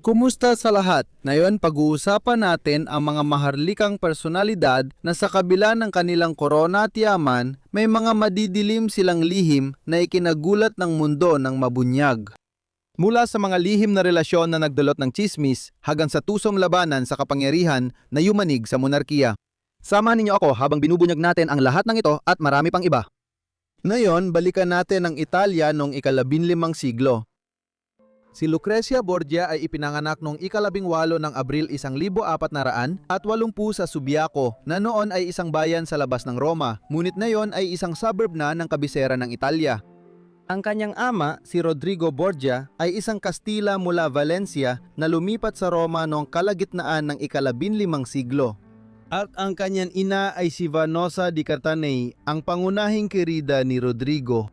Kumusta sa lahat? Ngayon pag-uusapan natin ang mga maharlikang personalidad na sa kabila ng kanilang korona at yaman, may mga madidilim silang lihim na ikinagulat ng mundo ng mabunyag. Mula sa mga lihim na relasyon na nagdulot ng tsismis hanggang sa tusong labanan sa kapangyarihan na yumanig sa monarkiya. Samahan ninyo ako habang binubunyag natin ang lahat ng ito at marami pang iba. Ngayon, balikan natin ang Italia noong ika-15 siglo. Si Lucrezia Borgia ay ipinanganak noong ika-18 ng Abril 1480 sa Subiaco na noon ay isang bayan sa labas ng Roma, ngunit ngayon ay isang suburb na ng kabisera ng Italia. Ang kanyang ama, si Rodrigo Borgia, ay isang Kastila mula Valencia na lumipat sa Roma noong kalagitnaan ng ika-15 siglo. At ang kanyang ina ay si Vanosa di Catanei, ang pangunahing kirida ni Rodrigo.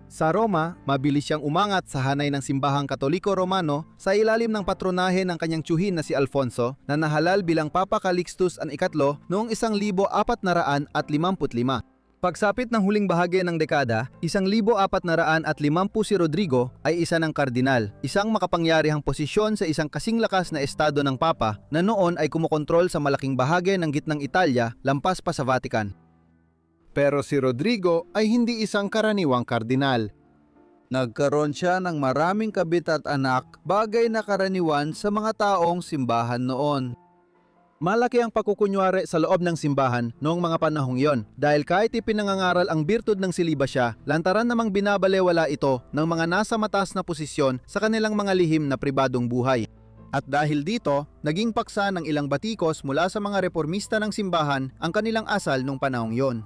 Sa Roma, mabilis siyang umangat sa hanay ng simbahang Katoliko Romano sa ilalim ng patronahe ng kanyang tiyuhin na si Alfonso na nahalal bilang Papa Calixtus III noong 1455. Pagsapit ng huling bahagi ng dekada, 1450 si Rodrigo ay isa ng kardinal, isang makapangyarihang posisyon sa isang kasing lakas na estado ng Papa na noon ay kumokontrol sa malaking bahagi ng gitnang Italia lampas pa sa Vatican. Pero si Rodrigo ay hindi isang karaniwang kardinal. Nagkaroon siya ng maraming kabit at anak, bagay na karaniwan sa mga taong simbahan noon. Malaki ang pagkukunwari sa loob ng simbahan noong mga panahong yon dahil kahit ipinangangaral ang birtud ng silibasya, lantaran namang binabalewala ito ng mga nasa mataas na posisyon sa kanilang mga lihim na pribadong buhay. At dahil dito, naging paksa ng ilang batikos mula sa mga reformista ng simbahan ang kanilang asal noong panahong yon.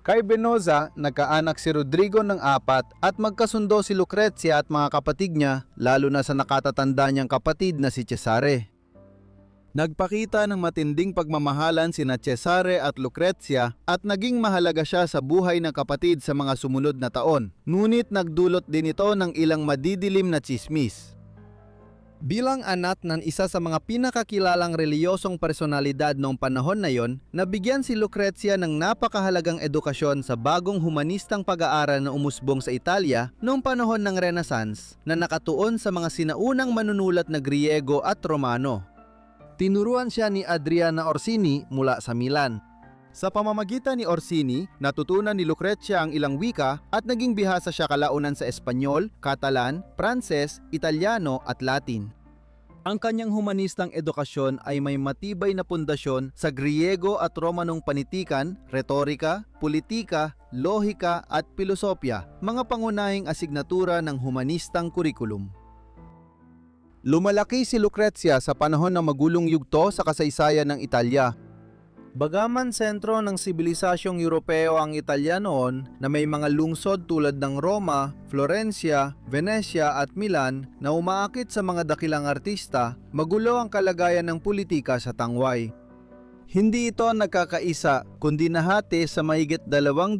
Kay Venosa, nagkaanak si Rodrigo ng 4 at magkasundo si Lucrezia at mga kapatid niya, lalo na sa nakatatanda niyang kapatid na si Cesare. Nagpakita ng matinding pagmamahalan sina Cesare at Lucrezia at naging mahalaga siya sa buhay ng kapatid sa mga sumunod na taon. Ngunit nagdulot din ito ng ilang madidilim na tsismis. Bilang anak ng isa sa mga pinakakilalang reliyosong personalidad noong panahon na yon, nabigyan si Lucrezia ng napakahalagang edukasyon sa bagong humanistang pag-aaral na umusbong sa Italia noong panahon ng Renaissance na nakatuon sa mga sinaunang manunulat na Griego at Romano. Tinuruan siya ni Adriana Orsini mula sa Milan. Sa pamamagitan ni Orsini, natutunan ni Lucrezia ang ilang wika at naging bihasa siya kalaunan sa Espanyol, Catalan, Pranses, Italiano at Latin. Ang kanyang humanistang edukasyon ay may matibay na pundasyon sa Griego at Romanong panitikan, retorika, politika, lohika at pilosopya, mga pangunahing asignatura ng humanistang kurikulum. Lumalaki si Lucrezia sa panahon ng magulong yugto sa kasaysayan ng Italia. Bagaman sentro ng sibilisasyong Europeo ang Italia noon na may mga lungsod tulad ng Roma, Florencia, Venezia at Milan na umaakit sa mga dakilang artista, magulo ang kalagayan ng politika sa tangway. Hindi ito nagkakaisa kundi nahati sa mahigit 200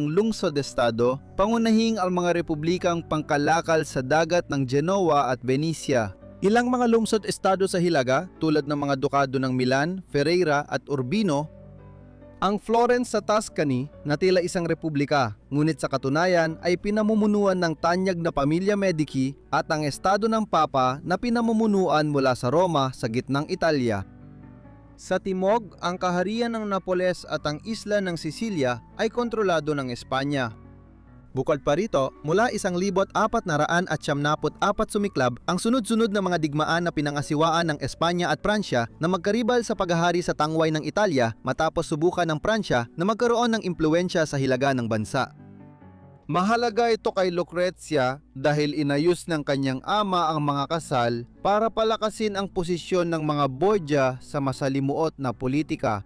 lungsod-estado, pangunahing ang mga republikang pangkalakal sa dagat ng Genoa at Venecia. Ilang mga lungsod-estado sa Hilaga tulad ng mga dukado ng Milan, Ferreira at Urbino, ang Florence sa Tuscany na tila isang republika, ngunit sa katunayan ay pinamumunuan ng tanyag na pamilya Medici at ang estado ng Papa na pinamumunuan mula sa Roma sa gitnang Italia. Sa timog, ang kaharian ng Napoles at ang isla ng Sicilia ay kontrolado ng Espanya. Bukod pa rito, mula 1474 sumiklab ang sunod-sunod na mga digmaan na pinangasiwaan ng Espanya at Pransya na magkaribal sa paghahari sa tangway ng Italia matapos subukan ng Pransya na magkaroon ng impluwensya sa hilaga ng bansa. Mahalaga ito kay Lucrezia dahil inayos ng kanyang ama ang mga kasal para palakasin ang posisyon ng mga Borgia sa masalimuot na politika.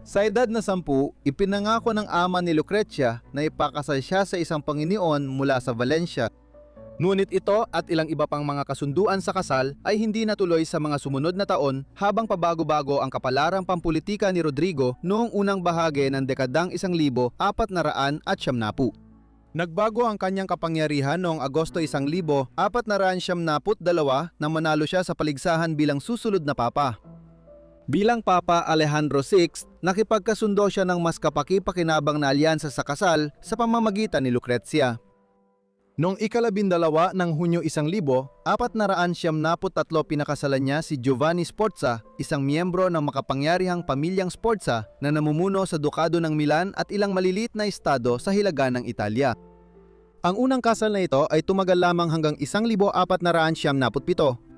Sa edad na 10, ipinangako ng ama ni Lucrezia na ipakasal siya sa isang Panginoon mula sa Valencia. Ngunit ito at ilang iba pang mga kasunduan sa kasal ay hindi natuloy sa mga sumunod na taon habang pabago-bago ang kapalarang pampulitika ni Rodrigo noong unang bahagi ng dekadang 1490. Nagbago ang kanyang kapangyarihan noong Agosto 1492 na manalo siya sa paligsahan bilang susunod na papa. Bilang Papa Alejandro VI, nakipagkasundo siya ng mas kapaki-pakinabang na alyansa sa kasal sa pamamagitan ni Lucrezia. Noong ika-12 ng Hunyo 1473 pinakasalan niya si Giovanni Sforza, isang miyembro ng makapangyarihang pamilyang Sforza na namumuno sa Dukado ng Milan at ilang maliliit na estado sa hilaga ng Italia. Ang unang kasal na ito ay tumagal lamang hanggang 1477.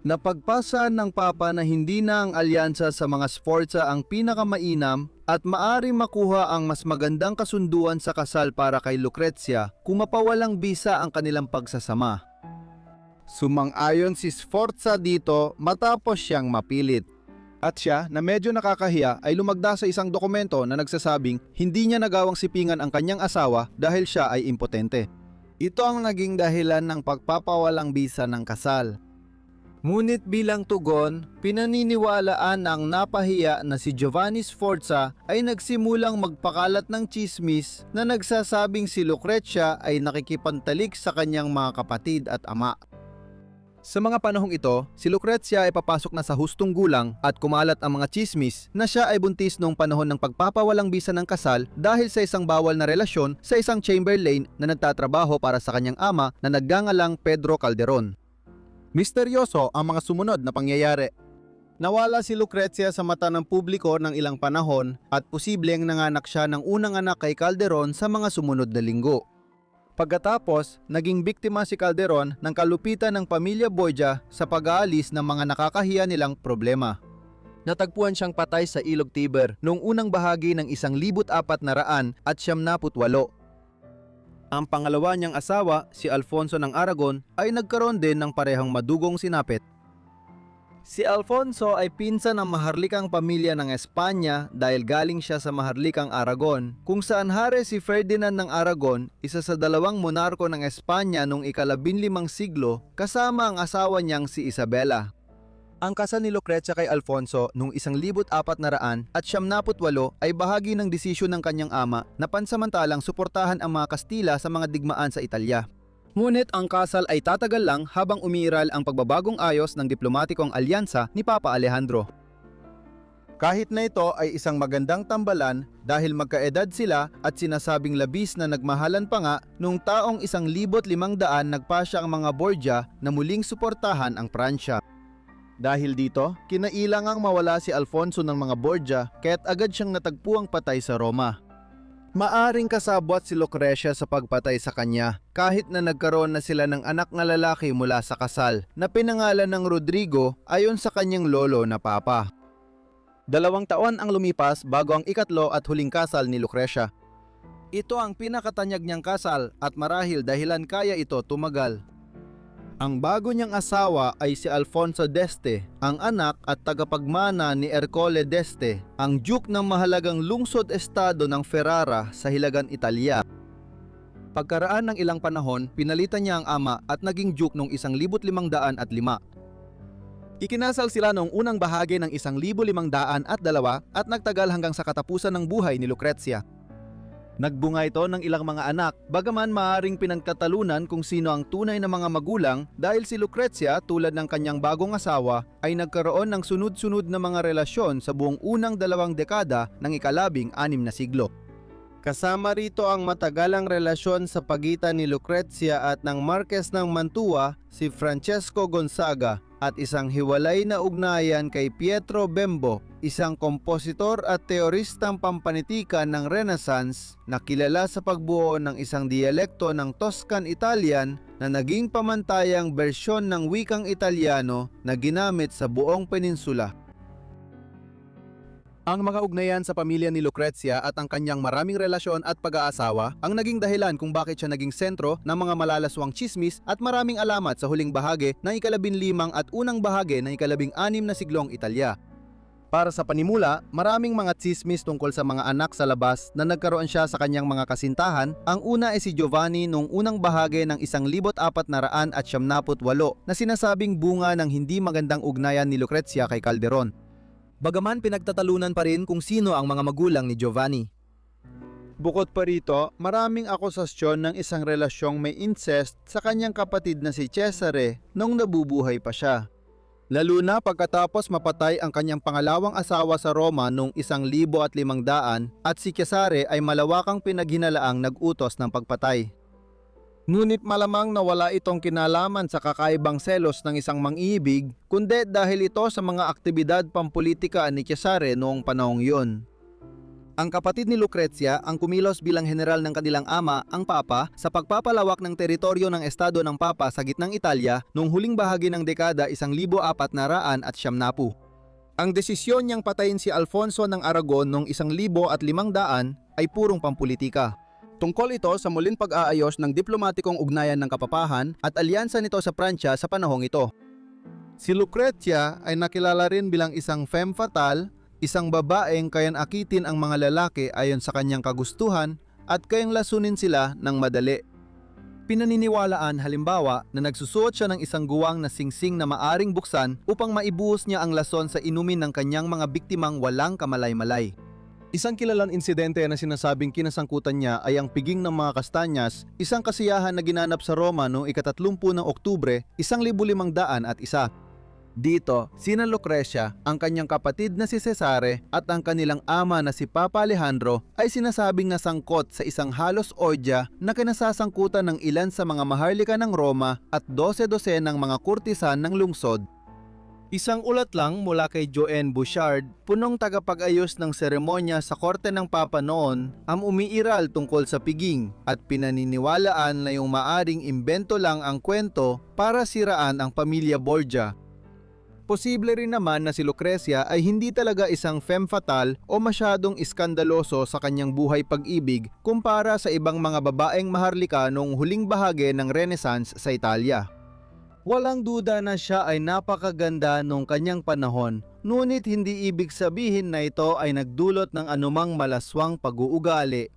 Napagpasa ng Papa na hindi na ang alyansa sa mga Sforza ang pinakamainam at maaring makuha ang mas magandang kasunduan sa kasal para kay Lucrezia kung mapawalang bisa ang kanilang pagsasama. Sumang-ayon si Sforza dito matapos siyang mapilit. At siya, na medyo nakakahiya, ay lumagda sa isang dokumento na nagsasabing hindi niya nagawang sipingan ang kanyang asawa dahil siya ay impotente. Ito ang naging dahilan ng pagpapawalang bisa ng kasal. Ngunit bilang tugon, pinaniniwalaan ang napahiya na si Giovanni Sforza ay nagsimulang magpakalat ng tsismis na nagsasabing si Lucrezia ay nakikipantalik sa kanyang mga kapatid at ama. Sa mga panahong ito, si Lucrezia ay papasok na sa hustong gulang at kumalat ang mga tsismis na siya ay buntis noong panahon ng pagpapawalang bisa ng kasal dahil sa isang bawal na relasyon sa isang chamberlain na nagtatrabaho para sa kanyang ama na nagngangalang Pedro Calderon. Misteryoso ang mga sumunod na pangyayari. Nawala si Lucrezia sa mata ng publiko ng ilang panahon at posibleng nanganak siya ng unang anak kay Calderon sa mga sumunod na linggo. Pagkatapos, naging biktima si Calderon ng kalupitan ng pamilya Borgia sa pag-aalis ng mga nakakahiya nilang problema. Natagpuan siyang patay sa Ilog Tiber noong unang bahagi ng 1478. Ang pangalawa niyang asawa, si Alfonso ng Aragon, ay nagkaroon din ng parehang madugong sinapit. Si Alfonso ay pinsan ng maharlikang pamilya ng Espanya dahil galing siya sa maharlikang Aragon, kung saan hari si Ferdinand ng Aragon, isa sa dalawang monarko ng Espanya noong ika-15 siglo, kasama ang asawa niyang si Isabela. Ang kasal ni Lucrezia kay Alfonso noong 1478 ay bahagi ng desisyon ng kanyang ama na pansamantalang suportahan ang mga Kastila sa mga digmaan sa Italia. Ngunit ang kasal ay tatagal lang habang umiiral ang pagbabagong ayos ng diplomatikong alyansa ni Papa Alejandro. Kahit na ito ay isang magandang tambalan dahil magkaedad sila at sinasabing labis na nagmahalan pa nga noong taong 1500 nagpasya ang mga Borgia na muling suportahan ang Pransya. Dahil dito, kinailang ang mawala si Alfonso ng mga Borgia kaya't agad siyang natagpuang patay sa Roma. Maaring kasabwat si Lucrezia sa pagpatay sa kanya kahit na nagkaroon na sila ng anak na lalaki mula sa kasal na pinangalan ng Rodrigo ayon sa kanyang lolo na papa. 2 taon ang lumipas bago ang ikatlo at huling kasal ni Lucrezia. Ito ang pinakatanyag niyang kasal at marahil dahilan kaya ito tumagal. Ang bago niyang asawa ay si Alfonso d'Este, ang anak at tagapagmana ni Ercole d'Este, ang duke ng mahalagang lungsod-estado ng Ferrara sa Hilagan Italia. Pagkaraan ng ilang panahon, pinalitan niya ang ama at naging duke noong 1505. Ikinasal sila noong unang bahagi ng 1502 at nagtagal hanggang sa katapusan ng buhay ni Lucrezia. Nagbunga ito ng ilang mga anak, bagaman maaaring pinagkatalunan kung sino ang tunay na mga magulang dahil si Lucrezia tulad ng kanyang bagong asawa ay nagkaroon ng sunod-sunod na mga relasyon sa buong unang 2 dekada ng ika-16 na siglo. Kasama rito ang matagalang relasyon sa pagitan ni Lucrezia at ng Marquess ng Mantua, si Francesco Gonzaga, at isang hiwalay na ugnayan kay Pietro Bembo, isang kompositor at teoristang pampanitikan ng Renaissance na kilala sa pagbuo ng isang diyalekto ng Toscan Italian na naging pamantayang bersyon ng wikang Italiano na ginamit sa buong peninsula. Ang mga ugnayan sa pamilya ni Lucrezia at ang kanyang maraming relasyon at pag-aasawa ang naging dahilan kung bakit siya naging sentro ng mga malalaswang tsismis at maraming alamat sa huling bahagi ng ika-15 at unang bahagi ng ika-16 na siglong Italia. Para sa panimula, maraming mga tsismis tungkol sa mga anak sa labas na nagkaroon siya sa kanyang mga kasintahan. Ang una ay si Giovanni noong unang bahagi ng 1478 na sinasabing bunga ng hindi magandang ugnayan ni Lucrezia kay Calderon. Bagaman pinagtatalunan pa rin kung sino ang mga magulang ni Giovanni. Bukod pa rito, maraming akusasyon ng isang relasyong may incest sa kanyang kapatid na si Cesare nung nabubuhay pa siya. Lalo na pagkatapos mapatay ang kanyang pangalawang asawa sa Roma noong 1500 at si Cesare ay malawakang pinaghinalaang nag-utos ng pagpatay. Ngunit malamang na wala itong kinalaman sa kakaibang selos ng isang mang-iibig, kundi dahil ito sa mga aktibidad pampolitika ni Cesare noong panahong iyon. Ang kapatid ni Lucrezia ang kumilos bilang general ng kanilang ama, ang Papa, sa pagpapalawak ng teritoryo ng estado ng Papa sa gitnang Italia noong huling bahagi ng dekada 1490. Ang desisyon niyang patayin si Alfonso ng Aragon noong 1500 ay purong pampolitika. Tungkol ito sa muling pag-aayos ng diplomatikong ugnayan ng kapapahan at alyansa nito sa Pransya sa panahong ito. Si Lucrezia ay nakilala rin bilang isang femme fatale, isang babaeng kayang akitin ang mga lalaki ayon sa kanyang kagustuhan at kayang lasunin sila ng madali. Pinaniniwalaan halimbawa na nagsusuot siya ng isang guwang na singsing na maaring buksan upang maibuhos niya ang lason sa inumin ng kanyang mga biktimang walang kamalay-malay. Isang kilalang insidente na sinasabing kinasangkutan niya ay ang piging ng mga kastanyas, isang kasiyahan na ginanap sa Roma noong 30 ng Oktubre, 1501. Dito, sina Lucrezia, ang kanyang kapatid na si Cesare at ang kanilang ama na si Papa Alejandro ay sinasabing nasangkot sa isang halos orgia na kinasasangkutan ng ilan sa mga maharlika ng Roma at 12 ng mga kurtisan ng lungsod. Isang ulat lang mula kay Joanne Bouchard, punong tagapag-ayos ng seremonya sa korte ng Papa noon, ang umiiral tungkol sa piging at pinaniniwalaan na yung maaring imbento lang ang kwento para siraan ang pamilya Borgia. Posible rin naman na si Lucrezia ay hindi talaga isang femme fatale o masyadong iskandaloso sa kanyang buhay pag-ibig kumpara sa ibang mga babaeng maharlika noong huling bahagi ng Renaissance sa Italia. Walang duda na siya ay napakaganda noong kanyang panahon, ngunit hindi ibig sabihin na ito ay nagdulot ng anumang malaswang pag-uugali.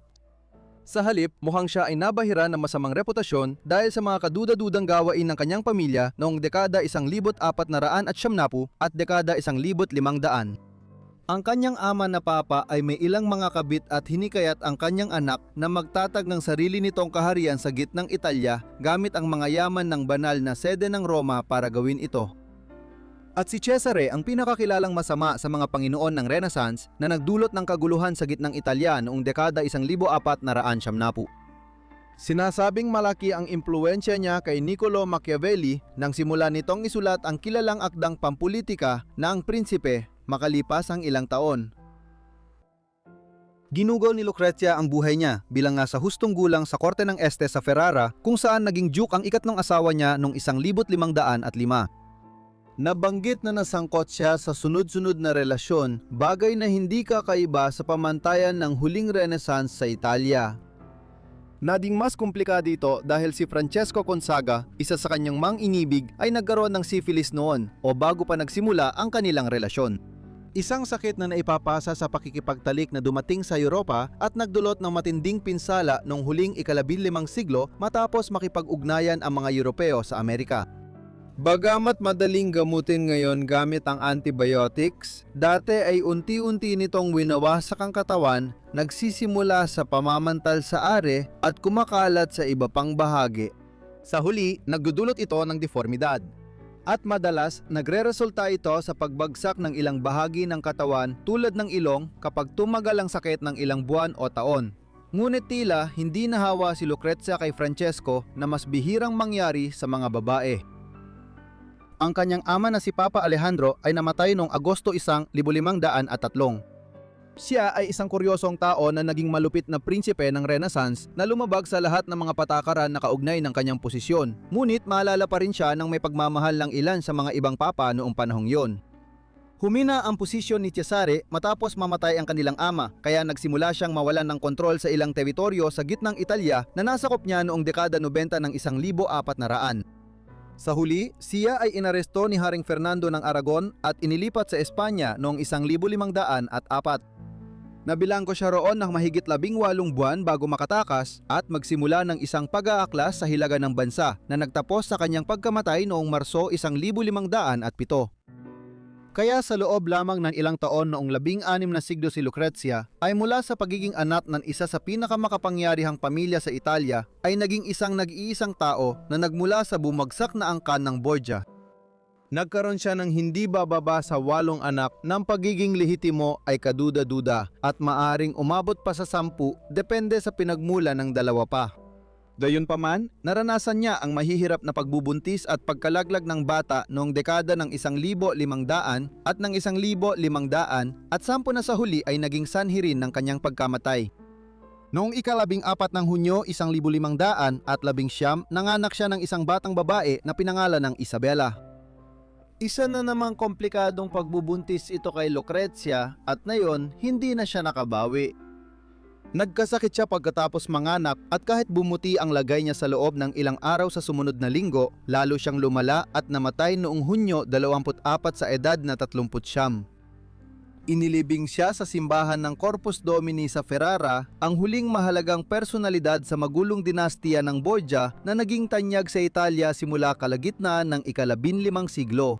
Sa halip, mukhang siya ay nabahiran ng masamang reputasyon dahil sa mga kaduda-dudang gawain ng kanyang pamilya noong dekada 1470 at dekada 1500. Ang kanyang ama na Papa ay may ilang mga kabit at hinikayat ang kanyang anak na magtatag ng sarili nitong kaharian sa gitnang Italia gamit ang mga yaman ng banal na sede ng Roma para gawin ito. At si Cesare ang pinakakilalang masama sa mga Panginoon ng Renaissance na nagdulot ng kaguluhan sa gitnang Italia noong dekada 1470. Sinasabing malaki ang impluwensya niya kay Niccolo Machiavelli nang simula nitong isulat ang kilalang akdang pampulitika na Ang Prinsipe makalipas ang ilang taon. Ginugol ni Lucrezia ang buhay niya bilang nga sa hustong gulang sa korte ng Este sa Ferrara kung saan naging duke ang ikatlong asawa niya noong 1505. Nabanggit na nasangkot siya sa sunod-sunod na relasyon, bagay na hindi kakaiba sa pamantayan ng huling Renaissance sa Italia. Naging mas komplikado ito dahil si Francesco Gonzaga, isa sa kanyang mang-inibig, ay nagkaroon ng syphilis noon o bago pa nagsimula ang kanilang relasyon. Isang sakit na naipapasa sa pakikipagtalik na dumating sa Europa at nagdulot ng matinding pinsala noong huling ika-15 siglo matapos makipag-ugnayan ang mga Europeo sa Amerika. Bagamat madaling gamutin ngayon gamit ang antibiotics, dati ay unti-unti nitong winawasak ang katawan, nagsisimula sa pamamantal sa are at kumakalat sa iba pang bahagi. Sa huli, nagdudulot ito ng deformidad. At madalas, nagreresulta ito sa pagbagsak ng ilang bahagi ng katawan tulad ng ilong kapag tumagal ang sakit ng ilang buwan o taon. Ngunit tila hindi nahawa si Lucrezia kay Francesco na mas bihirang mangyari sa mga babae. Ang kanyang ama na si Papa Alejandro ay namatay noong Agosto 1503. Siya ay isang kuryosong tao na naging malupit na prinsipe ng Renaissance na lumabag sa lahat ng mga patakaran na kaugnay ng kanyang posisyon. Ngunit maalala pa rin siya ng may pagmamahal ng ilan sa mga ibang papa noong panahong yon. Humina ang posisyon ni Cesare matapos mamatay ang kanilang ama, kaya nagsimula siyang mawalan ng kontrol sa ilang teritoryo sa gitnang Italia na nasakop niya noong dekada 90 ng 1400. Sa huli, siya ay inaresto ni Haring Fernando ng Aragon at inilipat sa Espanya noong 1504. Nabilanggo siya roon ng mahigit 18 buwan bago makatakas at magsimula ng isang pag-aaklas sa hilaga ng bansa na nagtapos sa kanyang pagkamatay noong Marso 1507. Kaya sa loob lamang ng ilang taon noong 16 na siglo si Lucrezia ay mula sa pagiging anak ng isa sa pinakamakapangyarihang pamilya sa Italia ay naging isang nag-iisang tao na nagmula sa bumagsak na angkan ng Borgia. Nagkaroon siya ng hindi bababa sa 8 anak ng pagiging lehitimo ay kaduda-duda at maaring umabot pa sa 10 depende sa pinagmula ng dalawa pa. Gayunpaman, naranasan niya ang mahihirap na pagbubuntis at pagkalaglag ng bata noong dekada ng 1500 at ng 1500 at 10 na sa huli ay naging sanhi rin ng kanyang pagkamatay. Noong ika-14 ng Hunyo 1500 at 19, nanganak siya ng isang batang babae na pinangalan ng Isabela. Isa na namang komplikadong pagbubuntis ito kay Lucrecia at ngayon hindi na siya nakabawi. Nagkasakit siya pagkatapos manganak at kahit bumuti ang lagay niya sa loob ng ilang araw sa sumunod na linggo, lalo siyang lumala at namatay noong Hunyo 24 sa edad na 39. Inilibing siya sa simbahan ng Corpus Domini sa Ferrara, ang huling mahalagang personalidad sa magulong dinastiya ng Borgia na naging tanyag sa Italia simula kalagitnaan ng ika-15 siglo.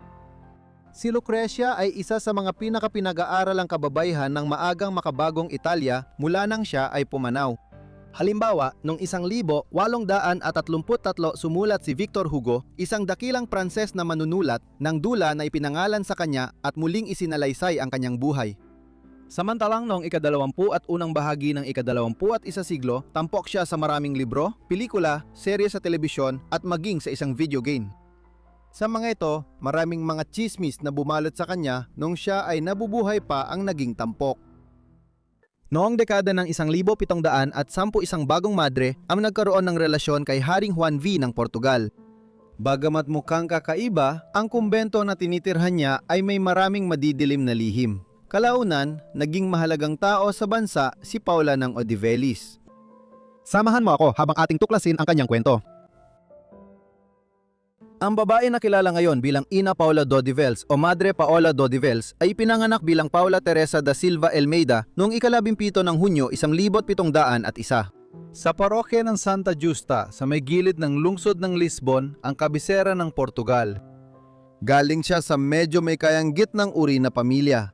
Si Lucrecia ay isa sa mga pinaka-pinag-aaralang kababayhan ng maagang makabagong Italia mula nang siya ay pumanaw. Halimbawa, noong 1833 sumulat si Victor Hugo, isang dakilang Pranses na manunulat, ng dula na ipinangalan sa kanya at muling isinalaysay ang kanyang buhay. Samantalang noong ika-20 at unang bahagi ng ika-21 siglo, tampok siya sa maraming libro, pelikula, serye sa telebisyon at maging sa isang video game. Sa mga ito, maraming mga chismis na bumalot sa kanya nung siya ay nabubuhay pa ang naging tampok. Noong dekada ng 1700 at 10 isang bagong madre ang nagkaroon ng relasyon kay Haring Juan V ng Portugal. Bagamat mukhang kakaiba, ang kumbento na tinitirhan niya ay may maraming madidilim na lihim. Kalaunan, naging mahalagang tao sa bansa si Paula ng Odivelis. Samahan mo ako habang ating tuklasin ang kanyang kwento. Ang babae na kilala ngayon bilang Ina Paula Dodivels o Madre Paola Dodivels ay pinanganak bilang Paula Teresa da Silva Almeida noong ika-17 ng Hunyo 1701. Sa parokya ng Santa Justa sa may gilid ng lungsod ng Lisbon, ang kabisera ng Portugal. Galing siya sa medyo may kayanggit ng uri na pamilya.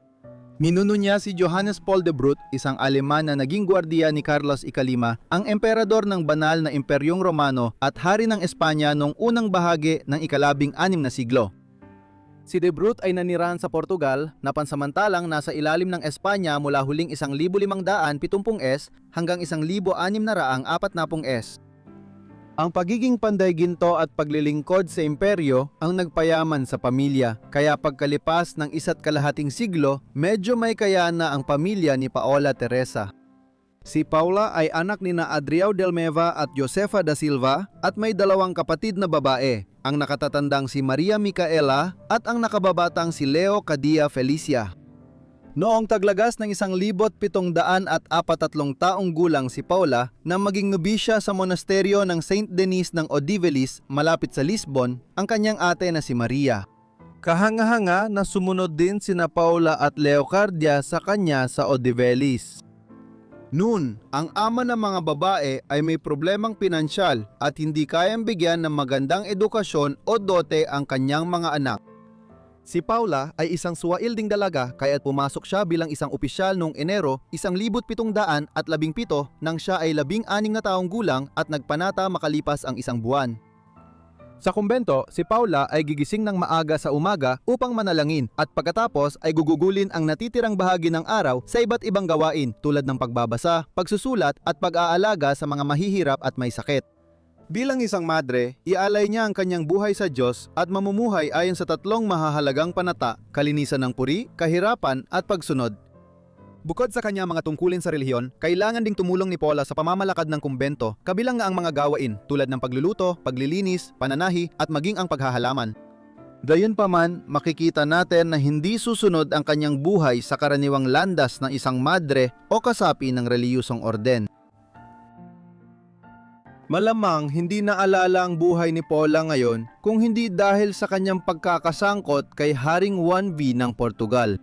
Minuno niya si Johannes Paul de Brut, isang Aleman na naging gwardiya ni Carlos Ikalima, ang emperador ng banal na Imperyong Romano at hari ng Espanya noong unang bahagi ng ika-16 na siglo. Si de Brut ay nanirahan sa Portugal na pansamantalang nasa ilalim ng Espanya mula huling 1570s hanggang 1640s. Ang pagiging panday ginto at paglilingkod sa imperyo ang nagpayaman sa pamilya, kaya pagkalipas ng 1.5 siglo, medyo may kaya na ang pamilya ni Paola Teresa. Si Paula ay anak ni na Adriao del Meva at Josefa da Silva at may 2 kapatid na babae, ang nakatatandang si Maria Micaela at ang nakababatang si Leo Cadia Felicia. Noong taglagas ng 1743 taong gulang si Paula na maging nobisya sa monasteryo ng Saint Denis ng Odivelis malapit sa Lisbon, ang kanyang ate na si Maria. Kahanga-hanga na sumunod din sina Paula at Leocardia sa kanya sa Odivelis. Noon, ang ama ng mga babae ay may problemang pinansyal at hindi kayang bigyan ng magandang edukasyon o dote ang kanyang mga anak. Si Paula ay isang suwailding dalaga kaya't pumasok siya bilang isang opisyal noong Enero 1717 nang siya ay 16 na taong gulang at nagpanata makalipas ang 1 buwan. Sa kumbento, si Paula ay gigising ng maaga sa umaga upang manalangin at pagkatapos ay gugugulin ang natitirang bahagi ng araw sa iba't ibang gawain tulad ng pagbabasa, pagsusulat at pag-aalaga sa mga mahihirap at may sakit. Bilang isang madre, ialay niya ang kanyang buhay sa Diyos at mamumuhay ayon sa 3 mahahalagang panata, kalinisan ng puri, kahirapan at pagsunod. Bukod sa kanyang mga tungkulin sa relihiyon, kailangan ding tumulong ni Paula sa pamamalakad ng kumbento, kabilang nga ang mga gawain tulad ng pagluluto, paglilinis, pananahi at maging ang paghahalaman. Gayunpaman, makikita natin na hindi susunod ang kanyang buhay sa karaniwang landas ng isang madre o kasapi ng reliyosong orden. Malamang hindi naalala ang buhay ni Paula ngayon kung hindi dahil sa kanyang pagkakasangkot kay Haring Juan V ng Portugal.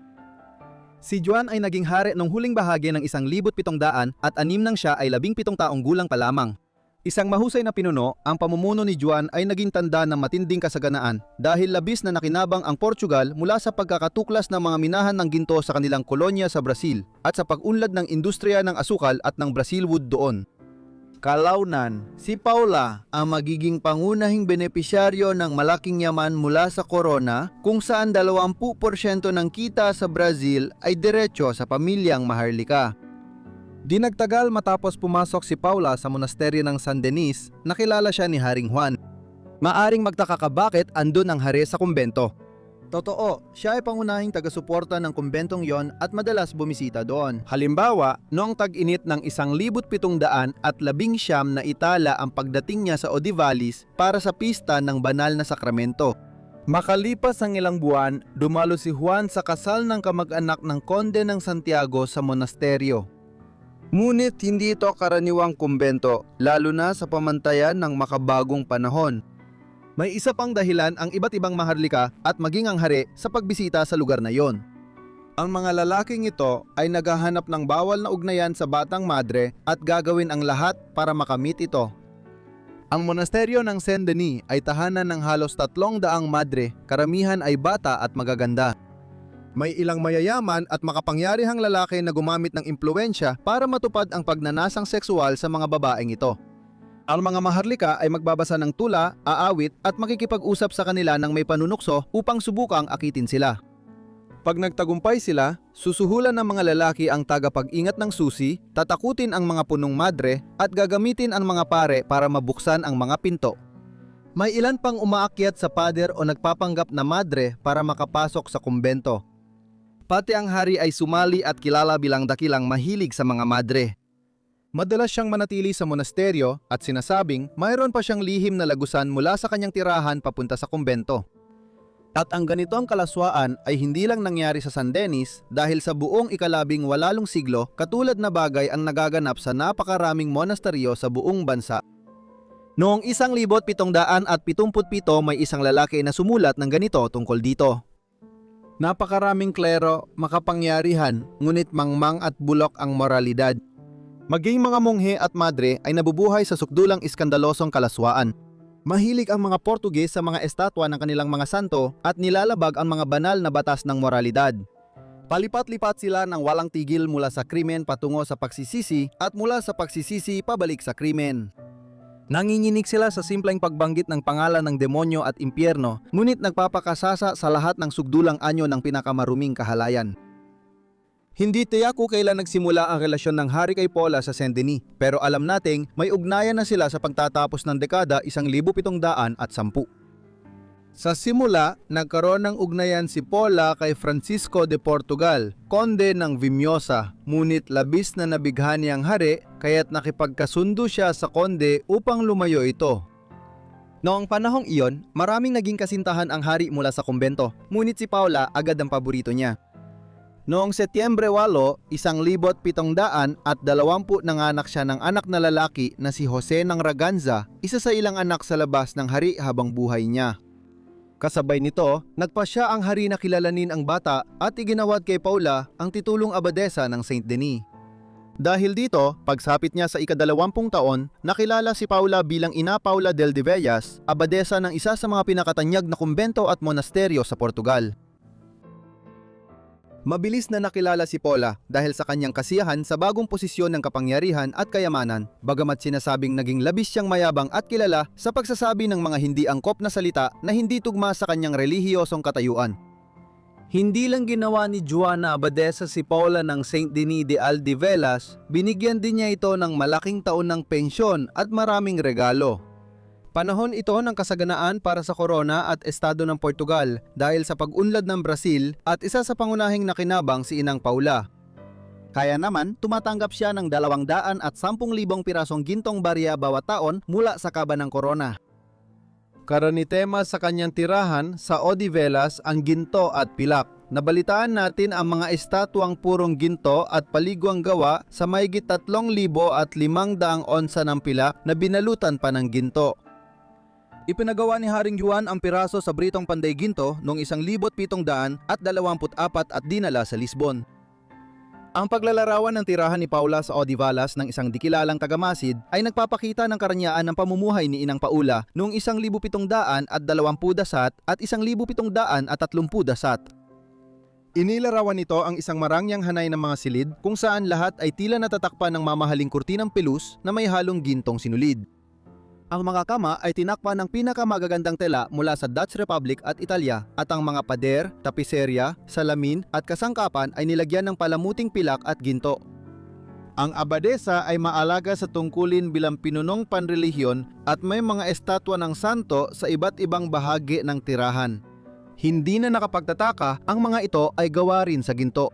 Si Juan ay naging hari nung huling bahagi ng 1700 at 6 nang siya ay 17 taong gulang pa lamang. Isang mahusay na pinuno, ang pamumuno ni Juan ay naging tanda ng matinding kasaganaan dahil labis na nakinabang ang Portugal mula sa pagkakatuklas ng mga minahan ng ginto sa kanilang kolonya sa Brazil at sa pag-unlad ng industriya ng asukal at ng Brazil wood doon. Kalaunan, si Paula ang magiging pangunahing benepisyaryo ng malaking yaman mula sa korona kung saan 20% ng kita sa Brazil ay diretso sa pamilyang Maharlika. Di nagtagal matapos pumasok si Paula sa monasteryo ng San Denis, nakilala siya ni Haring Juan. Maaring magtaka ka bakit andun ang hari sa kumbento. Totoo, siya ay pangunahing taga-suporta ng kumbentong yon at madalas bumisita doon. Halimbawa, noong tag-init ng 1,719 na itala ang pagdating niya sa Odivalis para sa pista ng banal na sakramento. Makalipas ang ilang buwan, dumalo si Juan sa kasal ng kamag-anak ng Konde ng Santiago sa monasteryo. Ngunit hindi ito karaniwang kumbento, lalo na sa pamantayan ng makabagong panahon. May isa pang dahilan ang iba't ibang maharlika at maging ang hari sa pagbisita sa lugar na yon. Ang mga lalaking ito ay naghahanap ng bawal na ugnayan sa batang madre at gagawin ang lahat para makamit ito. Ang monasteryo ng Saint Denis ay tahanan ng halos 300 madre, karamihan ay bata at magaganda. May ilang mayayaman at makapangyarihang lalaki na gumamit ng impluensya para matupad ang pagnanasang sexual sa mga babaeng ito. Ang mga maharlika ay magbabasa ng tula, aawit at makikipag-usap sa kanila ng may panunukso upang subukang akitin sila. Pag nagtagumpay sila, susuhulan ng mga lalaki ang tagapag-ingat ng susi, tatakutin ang mga punong madre at gagamitin ang mga pare para mabuksan ang mga pinto. May ilan pang umaakyat sa pader o nagpapanggap na madre para makapasok sa kumbento. Pati ang hari ay sumali at kilala bilang dakilang mahilig sa mga madre. Madalas siyang manatili sa monasteryo at sinasabing mayroon pa siyang lihim na lagusan mula sa kanyang tirahan papunta sa kumbento. At ang ganitong kalaswaan ay hindi lang nangyari sa San Denis dahil sa buong ika-18 siglo katulad na bagay ang nagaganap sa napakaraming monasteryo sa buong bansa. Noong 1777 may isang lalaki na sumulat ng ganito tungkol dito. Napakaraming klero, makapangyarihan, ngunit mangmang at bulok ang moralidad. Maging mga monghe at madre ay nabubuhay sa sukdulang iskandalosong kalaswaan. Mahilig ang mga Portuges sa mga estatwa ng kanilang mga santo at nilalabag ang mga banal na batas ng moralidad. Palipat-lipat sila ng walang tigil mula sa krimen patungo sa pagsisisi at mula sa pagsisisi pabalik sa krimen. Nanginginig sila sa simpleng pagbanggit ng pangalan ng demonyo at impyerno, ngunit nagpapakasasa sa lahat ng sugdulang anyo ng pinakamaruming kahalayan. Hindi tiyak kung kailan nagsimula ang relasyon ng hari kay Paula sa Saint Denis, pero alam nating may ugnayan na sila sa pagtatapos ng dekada 1710. Sa simula, nagkaroon ng ugnayan si Paula kay Francisco de Portugal, konde ng Vimiosa, ngunit labis na nabighani ang hari kaya't nakipagkasundo siya sa konde upang lumayo ito. Noong panahong iyon, maraming naging kasintahan ang hari mula sa kumbento, ngunit si Paula agad ang paborito niya. Noong Setyembre 8, 1720 nanganak siya ng anak na lalaki na si Jose ng Raganza, isa sa ilang anak sa labas ng hari habang buhay niya. Kasabay nito, nagpasya ang hari na kilalanin ang bata at iginawad kay Paula ang titulong abadesa ng Saint Denis. Dahil dito, pagsapit niya sa ika-20 taon, nakilala si Paula bilang Ina Paula del de Vellas, abadesa ng isa sa mga pinakatanyag na kumbento at monasteryo sa Portugal. Mabilis na nakilala si Paula dahil sa kanyang kasiyahan sa bagong posisyon ng kapangyarihan at kayamanan, bagamat sinasabing naging labis siyang mayabang at kilala sa pagsasabi ng mga hindi angkop na salita na hindi tugma sa kanyang relihiyosong katayuan. Hindi lang ginawa ni Juana Abadesa si Paula ng Saint Denis de Aldivelas, binigyan din niya ito ng malaking taon ng pensyon at maraming regalo. Panahon ito ng kasaganaan para sa korona at estado ng Portugal dahil sa pag-unlad ng Brazil at isa sa pangunahing nakinabang si Inang Paula. Kaya naman, tumatanggap siya ng 210,000 pirasong gintong barya bawat taon mula sa kaba ng korona. Karanitema sa kanyang tirahan sa Odivelas ang ginto at pilak. Nabalitaan natin ang mga estatwang purong ginto at paligwang gawa sa mahigit 3,500 onsa ng pilak na binalutan pa ng ginto. Ipinagawa ni Haring Juan ang piraso sa Britong Panday Ginto noong 1724 at dinala sa Lisbon. Ang paglalarawan ng tirahan ni Paula sa Odivalas ng isang dikilalang tagamasid ay nagpapakita ng karanyaan ng pamumuhay ni Inang Paula noong 1720 at 1730. Inilarawan nito ang isang marangyang hanay ng mga silid kung saan lahat ay tila natatakpan ng mamahaling kurtinang pelus na may halong gintong sinulid. Ang mga kama ay tinakpan ng pinakamagagandang tela mula sa Dutch Republic at Italia at ang mga pader, tapiserya, salamin at kasangkapan ay nilagyan ng palamuting pilak at ginto. Ang abadesa ay maalaga sa tungkulin bilang pinunong panrelihiyon at may mga estatwa ng santo sa iba't ibang bahagi ng tirahan. Hindi na nakapagtataka, ang mga ito ay gawa rin sa ginto.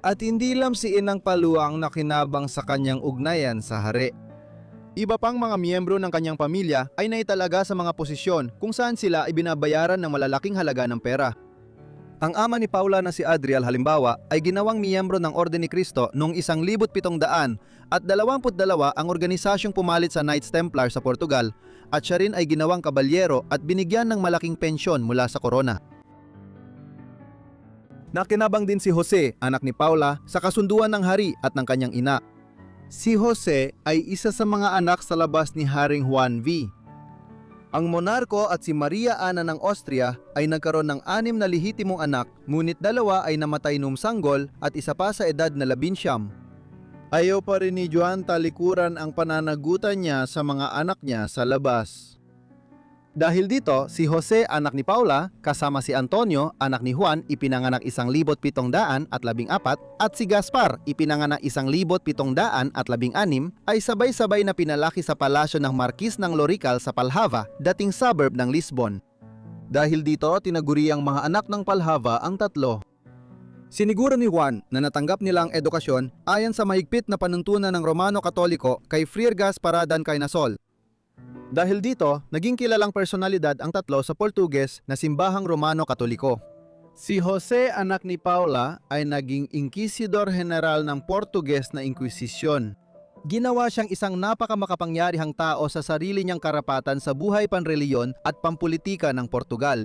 At hindi lang si Inang Paluang na kinabang sa kanyang ugnayan sa hari. Iba pang mga miyembro ng kanyang pamilya ay naitalaga sa mga posisyon kung saan sila ibinabayaran ng malalaking halaga ng pera. Ang ama ni Paula na si Adriel halimbawa ay ginawang miyembro ng Orden ni Cristo noong 1700 at 22 ang organisasyong pumalit sa Knights Templar sa Portugal at siya rin ay ginawang kabalyero at binigyan ng malaking pensyon mula sa korona. Nakinabang din si Jose, anak ni Paula, sa kasunduan ng hari at ng kanyang ina. Si Jose ay isa sa mga anak sa labas ni Haring Juan V. Ang monarko at si Maria Ana ng Austria ay nagkaroon ng 6 na lehitimong anak, ngunit 2 ay namatay noong sanggol at isa pa sa edad na 19. Ayaw pa rin ni Juan talikuran ang pananagutan niya sa mga anak niya sa labas. Dahil dito, si Jose, anak ni Paula, kasama si Antonio, anak ni Juan, ipinanganak 1714 at si Gaspar, ipinanganak 1716 ay sabay-sabay na pinalaki sa palasyo ng Marquis ng Lorical sa Palhava, dating suburb ng Lisbon. Dahil dito, tinaguri ang mga anak ng Palhava ang 3. Siniguro ni Juan na natanggap nila ang edukasyon ayon sa mahigpit na panuntunan ng Romano Katoliko kay Friar Gasparadan Cainasol. Dahil dito, naging kilalang personalidad ang 3 sa Portuges na simbahang Romano Katoliko. Si Jose, anak ni Paula, ay naging Inquisidor General ng Portuges na Inquisisyon. Ginawa siyang isang napakamakapangyarihang tao sa sarili niyang karapatan sa buhay panreliyon at pampulitika ng Portugal.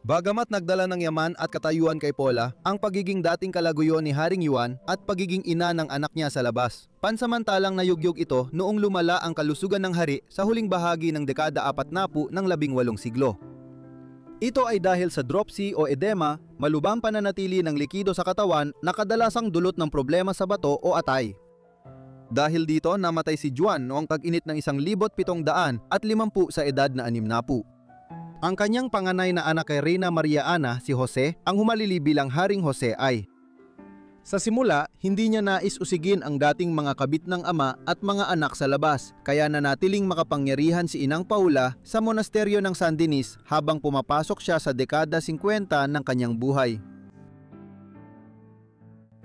Bagamat nagdala ng yaman at katayuan kay Paula, ang pagiging dating kalaguyo ni Haring Juan at pagiging ina ng anak niya sa labas. Pansamantalang nayugyog ito noong lumala ang kalusugan ng hari sa huling bahagi ng dekada 40 ng 18 siglo. Ito ay dahil sa dropsy o edema, malubhang pananatili ng likido sa katawan na kadalasang dulot ng problema sa bato o atay. Dahil dito, namatay si Juan noong tag-init ng 1750 sa edad na 60. Ang kanyang panganay na anak kay Reyna Maria Ana, si Jose, ang humalili bilang Haring Jose ay. Sa simula, hindi niya nais usigin ang dating mga kabit ng ama at mga anak sa labas, kaya nanatiling makapangyarihan si Inang Paula sa monasteryo ng San Denis habang pumapasok siya sa dekada 50 ng kanyang buhay.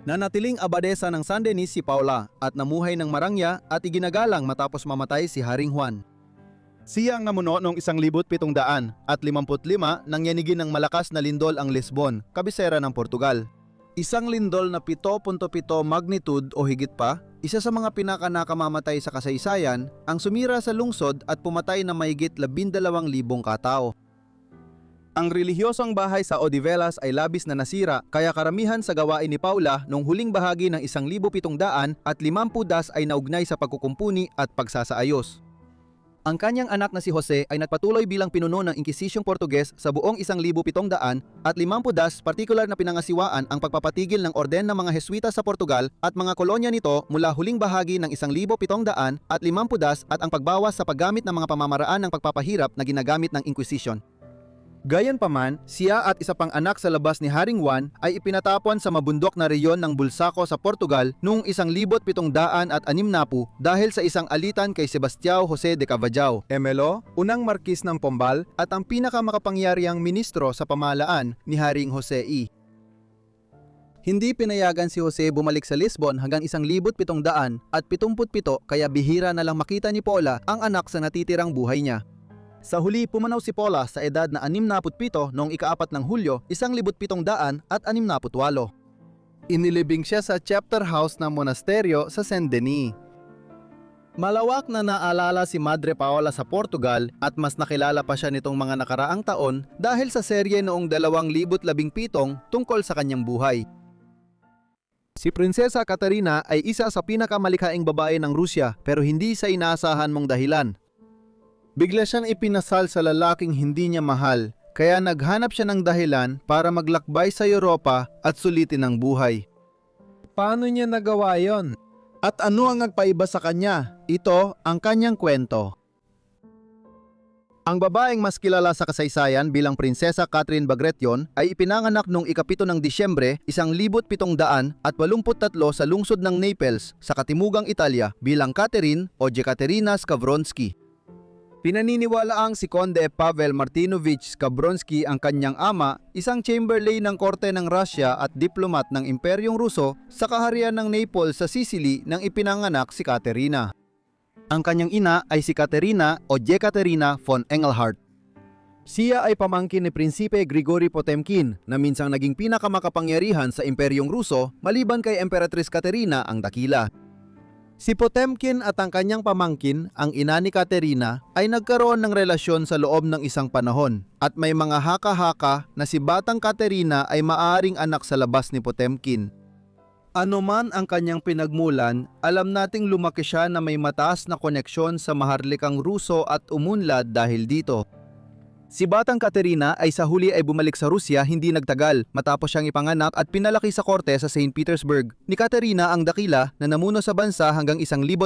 Nanatiling abadesa ng San Denis si Paula at namuhay ng marangya at iginagalang matapos mamatay si Haring Juan. Siya ang namuno noong 1755 nang yanigin ng malakas na lindol ang Lisbon, kabisera ng Portugal. Isang lindol na 7.7 magnitude o higit pa, isa sa mga pinakanakamamatay sa kasaysayan, ang sumira sa lungsod at pumatay na mahigit 12,000 katao. Ang relihiyosong bahay sa Odivelas ay labis na nasira, kaya karamihan sa gawain ni Paula noong huling bahagi ng 1750 at 50 ay naugnay sa pagkukumpuni at pagsasaayos. Ang kanyang anak na si Jose ay nagpatuloy bilang pinuno ng Inquisisyong Portuges sa buong 1700 at 50 partikular na pinangasiwaan ang pagpapatigil ng orden ng mga Heswita sa Portugal at mga kolonya nito mula huling bahagi ng 1750 at 50 at ang pagbawas sa paggamit ng mga pamamaraan ng pagpapahirap na ginagamit ng Inquisition. Gayunpaman, siya at isa pang anak sa labas ni Haring Juan ay ipinatapon sa mabundok na reyon ng Bulsaco sa Portugal noong 1760 dahil sa isang alitan kay Sebastião José de Cavajao, Emelo, unang markis ng Pombal at ang pinakamakapangyarihang ministro sa pamahalaan ni Haring Jose I. Hindi pinayagan si Jose bumalik sa Lisbon hanggang 1777 kaya bihira na lang makita ni Paula ang anak sa natitirang buhay niya. Sa huli, pumanaw si Paula sa edad na 67 noong ika-4 ng Hulyo, 1768. Inilibing siya sa chapter house ng monasteryo sa Saint Denis. Malawak na naalala si Madre Paola sa Portugal at mas nakilala pa siya nitong mga nakaraang taon dahil sa serye noong 2017 tungkol sa kanyang buhay. Si Prinsesa Katarina ay isa sa pinakamalikhaing babae ng Rusya pero hindi sa inaasahan mong dahilan. Bigla siyang ipinasal sa lalaking hindi niya mahal, kaya naghanap siya ng dahilan para maglakbay sa Europa at sulitin ang buhay. Paano niya nagawa yon? At ano ang nagpaiba sa kanya? Ito ang kanyang kwento. Ang babaeng mas kilala sa kasaysayan bilang Prinsesa Catherine Bagration ay ipinanganak noong ika-7 ng Disyembre 1783 sa lungsod ng Naples sa katimugang Italia bilang Catherine o Jekaterina Skowronski. Pinaniniwalaang si Conde Pavel Martinovich Skowronski ang kanyang ama, isang chamberlain ng korte ng Russia at diplomat ng Imperyong Ruso sa kaharian ng Naples sa Sicily nang ipinanganak si Caterina. Ang kanyang ina ay si Katerina o Jekaterina von Engelhardt. Siya ay pamangkin ni Prinsipe Grigory Potemkin na minsang naging pinakamakapangyarihan sa Imperyong Ruso maliban kay Emperatrice Katerina ang Dakila. Si Potemkin at ang kanyang pamangkin, ang ina ni Katerina, ay nagkaroon ng relasyon sa loob ng isang panahon at may mga haka-haka na si Batang Katerina ay maaaring anak sa labas ni Potemkin. Ano man ang kanyang pinagmulan, alam nating lumaki siya na may mataas na koneksyon sa maharlikang Ruso at umunlad dahil dito. Si Batang Katerina ay sa huli ay bumalik sa Rusya hindi nagtagal matapos siyang ipanganak at pinalaki sa korte sa St. Petersburg. Ni Katerina ang dakila na namuno sa bansa hanggang 1700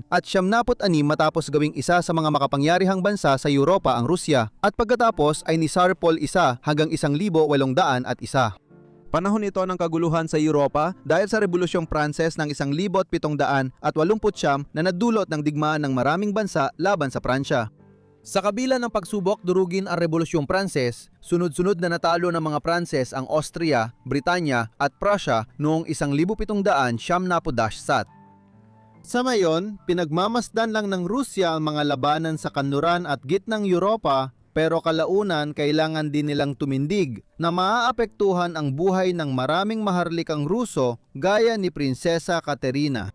at 76 matapos gawing isa sa mga makapangyarihang bansa sa Europa ang Rusya at pagkatapos ay ni Tsar Paul I hanggang 1801. Panahon ito ng kaguluhan sa Europa dahil sa Rebolusyong Pranses ng 1789 na nadulot ng digmaan ng maraming bansa laban sa Pransya. Sa kabila ng pagsubok durugin ang Rebolusyong Pranses, sunod-sunod na natalo ng mga Pranses ang Austria, Britanya at Prussia noong 1700. Sa ngayon, pinagmamasdan lang ng Rusya ang mga labanan sa kanluran at gitnang Europa, pero kalaunan kailangan din nilang tumindig na maaapektuhan ang buhay ng maraming maharlikang Ruso gaya ni Prinsesa Katerina.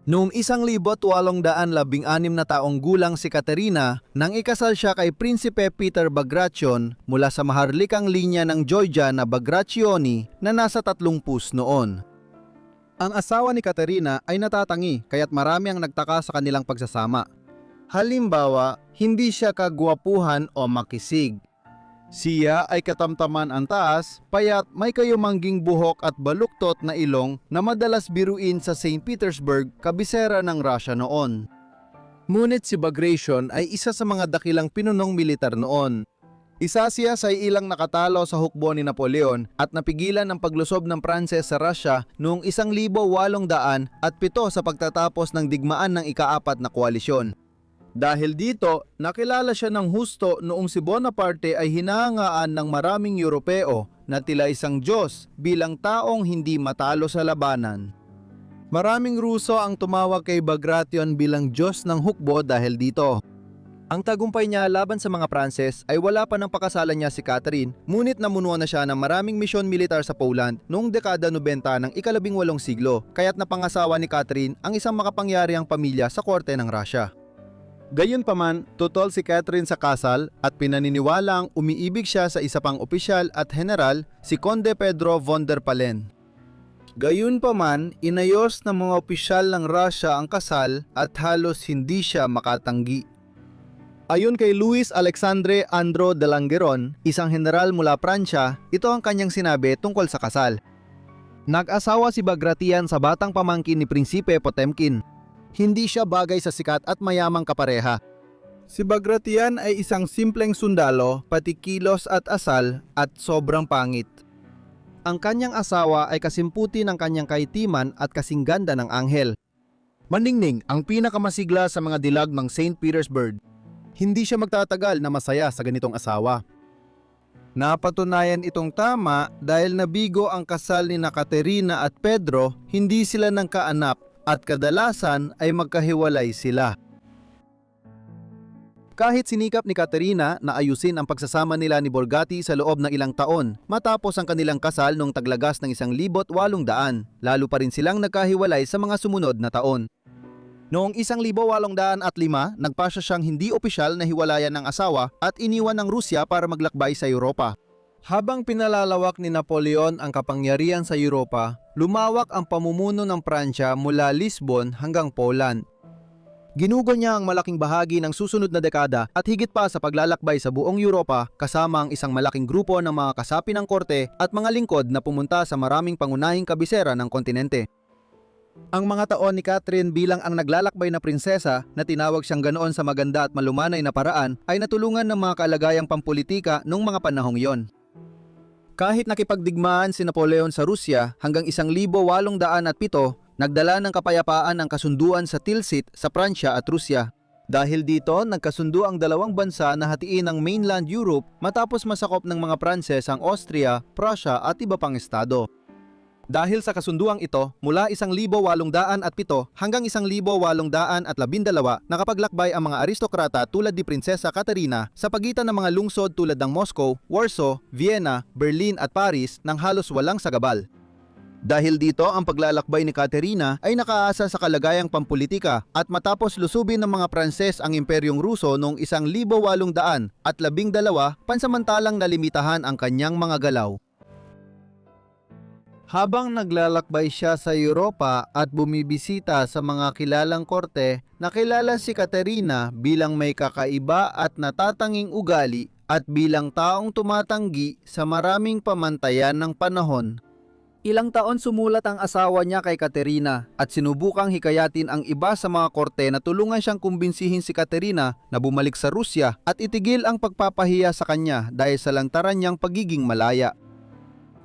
Noong 1816 na taong gulang si Katerina nang ikasal siya kay Prinsipe Peter Bagration mula sa maharlikang linya ng Georgia na Bagrationi na nasa 3 pus noon. Ang asawa ni Katerina ay natatangi kaya't marami ang nagtaka sa kanilang pagsasama. Halimbawa, hindi siya kagwapuhan o makisig. Siya ay katamtaman ang taas, payat may kayumangging buhok at baluktot na ilong na madalas biruin sa St. Petersburg, kabisera ng Russia noon. Ngunit si Bagration ay isa sa mga dakilang pinunong militar noon. Isa siya sa ilang nakatalo sa hukbo ni Napoleon at napigilan ang paglusob ng Pranses sa Russia noong 1807 sa pagtatapos ng digmaan ng ika-4 na koalisyon. Dahil dito, nakilala siya ng husto noong si Bonaparte ay hinahangaan ng maraming Europeo na tila isang Diyos bilang taong hindi matalo sa labanan. Maraming Ruso ang tumawag kay Bagration bilang Diyos ng hukbo dahil dito. Ang tagumpay niya laban sa mga Pranses ay wala pa ng pakasalan niya si Catherine, ngunit namunuan na siya ng maraming misyon militar sa Poland noong dekada 90 ng ika-18 siglo, kaya't napangasawa ni Catherine ang isang makapangyarihang pamilya sa korte ng Russia. Gayunpaman, tutol si Catherine sa kasal at pinaniniwalaang umiibig siya sa isa pang opisyal at general, si Conde Pedro von der Palen. Gayunpaman, inayos ng mga opisyal ng Russia ang kasal at halos hindi siya makatanggi. Ayon kay Luis Alexandre Andro de Langeron, isang general mula Pransya, ito ang kanyang sinabi tungkol sa kasal. Nag-asawa si Bagration sa batang pamangkin ni Prinsipe Potemkin. Hindi siya bagay sa sikat at mayamang kapareha. Si Bagration ay isang simpleng sundalo, pati kilos at asal at sobrang pangit. Ang kanyang asawa ay kasimputi ng kanyang kaitiman at kasing ganda ng anghel. Maningning ang pinakamasigla sa mga dilag ng St. Petersburg. Hindi siya magtatagal na masaya sa ganitong asawa. Napatunayan itong tama dahil nabigo ang kasal ni Katerina at Pedro, hindi sila nagkaanak at kadalasan ay magkahiwalay sila. Kahit sinikap ni Katerina na ayusin ang pagsasama nila ni Borgatti sa loob ng ilang taon, matapos ang kanilang kasal noong taglagas ng 1800, lalo pa rin silang nagkahiwalay sa mga sumunod na taon. Noong 1805, nagpasya siyang hindi opisyal na hiwalayan ng asawa at iniwan ng Rusya para maglakbay sa Europa. Habang pinalalawak ni Napoleon ang kapangyarihan sa Europa, lumawak ang pamumuno ng Pransya mula Lisbon hanggang Poland. Ginugol niya ang malaking bahagi ng susunod na dekada at higit pa sa paglalakbay sa buong Europa kasama ang isang malaking grupo ng mga kasapi ng korte at mga lingkod na pumunta sa maraming pangunahing kabisera ng kontinente. Ang mga taon ni Catherine bilang ang naglalakbay na prinsesa na tinawag siyang ganoon sa maganda at malumanay na paraan ay natulungan ng mga kalagayang pampolitika noong mga panahong iyon. Kahit nakipagdigmaan si Napoleon sa Rusya hanggang 1807, nagdala ng kapayapaan ang kasunduan sa Tilsit sa Pransya at Rusya. Dahil dito, nagkasundo ang dalawang bansa na hatiin ang mainland Europe matapos masakop ng mga Pranses ang Austria, Prussia at iba pang estado. Dahil sa kasunduang ito, mula 1807 hanggang 1812, nakapaglakbay ang mga aristokrata tulad ni Prinsesa Katerina sa pagitan ng mga lungsod tulad ng Moscow, Warsaw, Vienna, Berlin at Paris nang halos walang sagabal. Dahil dito, ang paglalakbay ni Katerina ay nakaasa sa kalagayang pampolitika at matapos lusubin ng mga Pranses ang Imperyong Ruso noong 1812, pansamantalang nalimitahan ang kanyang mga galaw. Habang naglalakbay siya sa Europa at bumibisita sa mga kilalang korte, nakilala si Katerina bilang may kakaiba at natatanging ugali at bilang taong tumatanggi sa maraming pamantayan ng panahon. Ilang taon sumulat ang asawa niya kay Katerina at sinubukang hikayatin ang iba sa mga korte na tulungan siyang kumbinsihin si Katerina na bumalik sa Rusya at itigil ang pagpapahiya sa kanya dahil sa lantaran niyang pagiging malaya.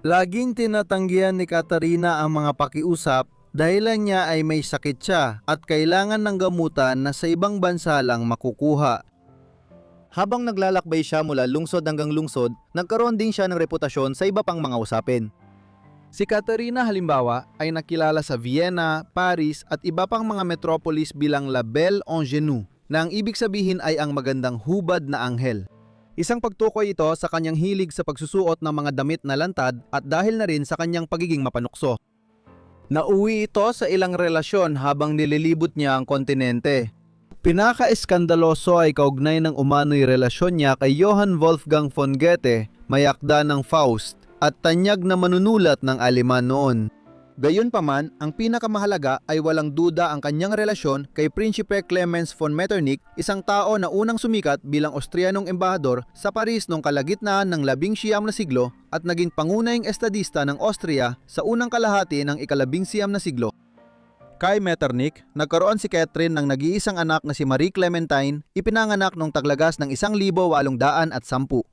Laging tinatanggihan ni Katerina ang mga pakiusap dahilan niya ay may sakit siya at kailangan ng gamutan na sa ibang bansa lang makukuha. Habang naglalakbay siya mula lungsod hanggang lungsod, nagkaroon din siya ng reputasyon sa iba pang mga usapin. Si Katerina halimbawa ay nakilala sa Vienna, Paris at iba pang mga metropolis bilang La Belle Ingenue na ang ibig sabihin ay ang magandang hubad na anghel. Isang pagtukoy ito sa kanyang hilig sa pagsusuot ng mga damit na lantad at dahil na rin sa kanyang pagiging mapanukso. Nauwi ito sa ilang relasyon habang nililibot niya ang kontinente. Pinaka-eskandaloso ay kaugnay ng umano'y relasyon niya kay Johann Wolfgang von Goethe, may akda ng Faust, at tanyag na manunulat ng Aleman noon. Gayunpaman, ang pinakamahalaga ay walang duda ang kanyang relasyon kay Prinsipe Clemens von Metternich, isang tao na unang sumikat bilang Austrianong embahador sa Paris noong kalagitnaan ng 19 na siglo at naging pangunahing estadista ng Austria sa unang kalahati ng ika-19 na siglo. Kay Metternich, nagkaroon si Catherine ng nag-iisang anak na si Marie Clementine, ipinanganak noong taglagas ng 1810.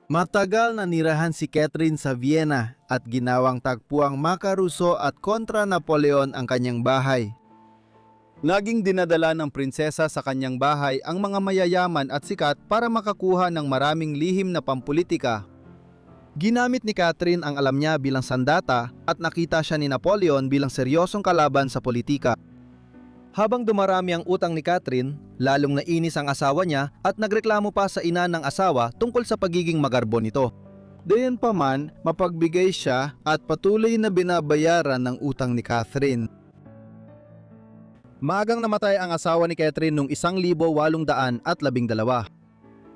Matagal na nirahan si Catherine sa Vienna at ginawang tagpuang makaruso at kontra Napoleon ang kanyang bahay. Laging dinadala ng prinsesa sa kanyang bahay ang mga mayayaman at sikat para makakuha ng maraming lihim na pampulitika. Ginamit ni Catherine ang alam niya bilang sandata at nakita siya ni Napoleon bilang seryosong kalaban sa politika. Habang dumarami ang utang ni Catherine, lalong nainis ang asawa niya at nagreklamo pa sa ina ng asawa tungkol sa pagiging magarbo nito. Gayunpaman, mapagbigay siya at patuloy na binabayaran ng utang ni Catherine. Maagang namatay ang asawa ni Catherine noong 1812.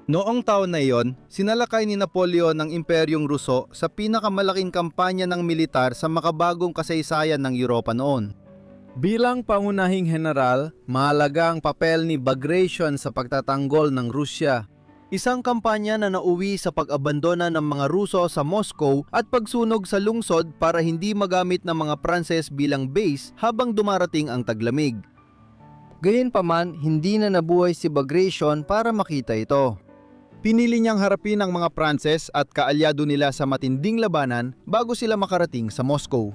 Noong taon na iyon, sinalakay ni Napoleon ang Imperyong Ruso sa pinakamalaking kampanya ng militar sa makabagong kasaysayan ng Europa noon. Bilang pangunahing general, mahalaga ang papel ni Bagration sa pagtatanggol ng Rusya. Isang kampanya na nauwi sa pag-abandona ng mga Ruso sa Moscow at pagsunog sa lungsod para hindi magamit ng mga Pranses bilang base habang dumarating ang taglamig. Gayunpaman, hindi na nabuhay si Bagration para makita ito. Pinili niyang harapin ang mga Pranses at kaalyado nila sa matinding labanan bago sila makarating sa Moscow.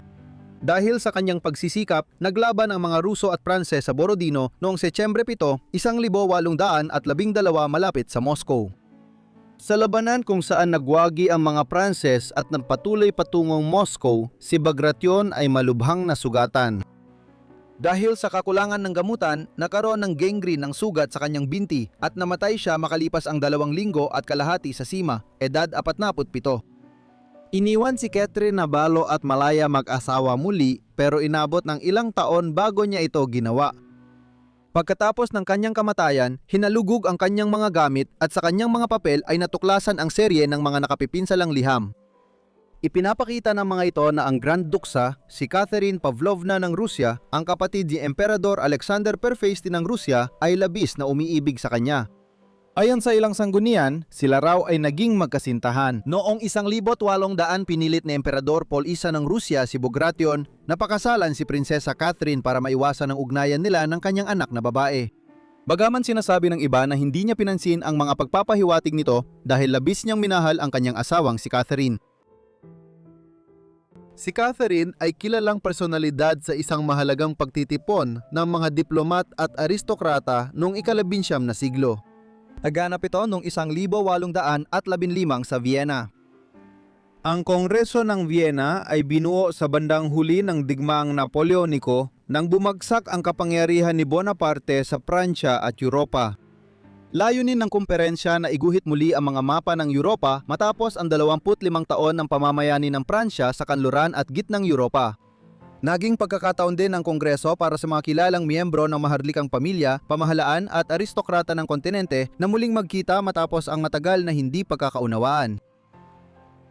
Dahil sa kanyang pagsisikap, naglaban ang mga Ruso at Pranses sa Borodino noong Setyembre 7, 1812 malapit sa Moscow. Sa labanan kung saan nagwagi ang mga Pranses at nagpatuloy patungong Moscow, si Bagration ay malubhang nasugatan. Dahil sa kakulangan ng gamutan, nagkaroon ng gangrene ng sugat sa kanyang binti at namatay siya makalipas ang 2 linggo at kalahati sa sima, edad 47. Iniwan si Catherine na balo at malaya mag-asawa muli pero inabot ng ilang taon bago niya ito ginawa. Pagkatapos ng kanyang kamatayan, hinalugog ang kanyang mga gamit at sa kanyang mga papel ay natuklasan ang serye ng mga nakapipinsalang liham. Ipinapakita ng mga ito na ang Grand Duksa, si Catherine Pavlovna ng Rusya, ang kapatid ni Emperador Alexander Perfeisty ng Rusya ay labis na umiibig sa kanya. Ayon sa ilang sanggunian, sila raw ay naging magkasintahan. Noong 1800 pinilit ni Emperador Paul I ng Rusya si Bagration na pakasalan si Prinsesa Catherine para maiwasan ang ugnayan nila ng kanyang anak na babae. Bagaman sinasabi ng iba na hindi niya pinansin ang mga pagpapahiwatig nito dahil labis niyang minahal ang kanyang asawang si Catherine. Si Catherine ay kilalang personalidad sa isang mahalagang pagtitipon ng mga diplomat at aristokrata noong ika-19 na siglo. Naganap ito noong 1815 sa Vienna. Ang Kongreso ng Vienna ay binuo sa bandang huli ng digmaang Napoleoniko nang bumagsak ang kapangyarihan ni Bonaparte sa Pransya at Europa. Layunin ng kumperensya na iguhit muli ang mga mapa ng Europa matapos ang 25 taon ng pamamayani ng Pransya sa kanluran at gitnang Europa. Naging pagkakataon din ng Kongreso para sa mga kilalang miyembro ng maharlikang pamilya, pamahalaan at aristokrata ng kontinente na muling magkita matapos ang matagal na hindi pagkakaunawaan.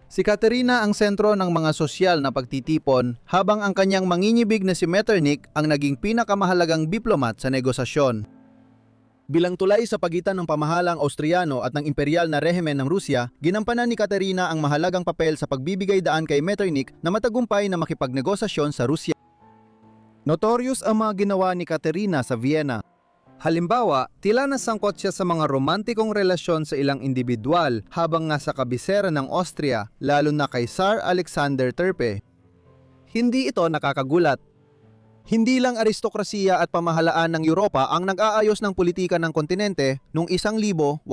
Si Caterina ang sentro ng mga sosyal na pagtitipon habang ang kanyang manginibig na si Metternich ang naging pinakamahalagang diplomat sa negosasyon. Bilang tulay sa pagitan ng pamahalang Austriano at ng imperial na rehimen ng Rusya, ginampanan ni Caterina ang mahalagang papel sa pagbibigay daan kay Metternich na matagumpay na makipagnegosasyon sa Rusya. Notorious ang mga ginawa ni Caterina sa Vienna. Halimbawa, tila nasangkot siya sa mga romantikong relasyon sa ilang individual habang nasa kabisera ng Austria, lalo na kay Tsar Alexander Terpe. Hindi ito nakakagulat. Hindi lang aristokrasiya at pamahalaan ng Europa ang nag-aayos ng politika ng kontinente noong 1815.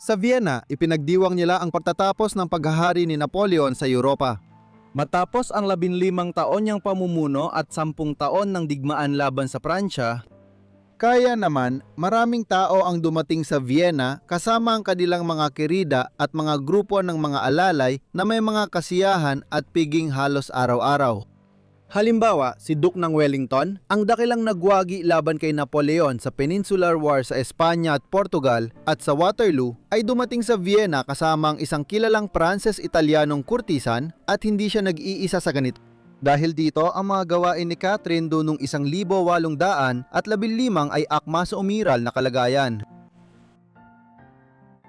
Sa Vienna, ipinagdiwang nila ang pagtatapos ng paghahari ni Napoleon sa Europa. Matapos ang 15 taon niyang pamumuno at 10 taon ng digmaan laban sa Pransya, kaya naman maraming tao ang dumating sa Vienna kasama ang kanilang mga kirida at mga grupo ng mga alalay na may mga kasiyahan at piging halos araw-araw. Halimbawa, si Duke ng Wellington, ang dakilang nagwagi laban kay Napoleon sa Peninsular War sa Espanya at Portugal at sa Waterloo, ay dumating sa Vienna kasama ang isang kilalang Pranses-Italianong kurtisan at hindi siya nag-iisa sa ganito. Dahil dito, ang mga gawain ni Catherine do noong 1815 ay akma sa umiral na kalagayan.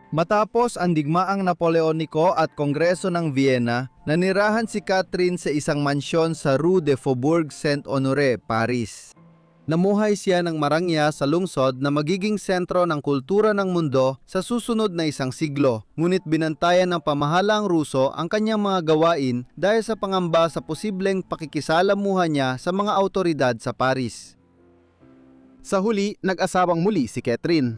Matapos ang digmaang Napoleoniko at Kongreso ng Vienna, nanirahan si Catherine sa isang mansyon sa Rue de Faubourg Saint-Honoré, Paris. Namuhay siya ng marangya sa lungsod na magiging sentro ng kultura ng mundo sa susunod na isang siglo, ngunit binantayan ng pamahalang Ruso ang kanyang mga gawain dahil sa pangamba sa posibleng pakikisalamuhan niya sa mga autoridad sa Paris. Sa huli, nag-asawang muli si Catherine.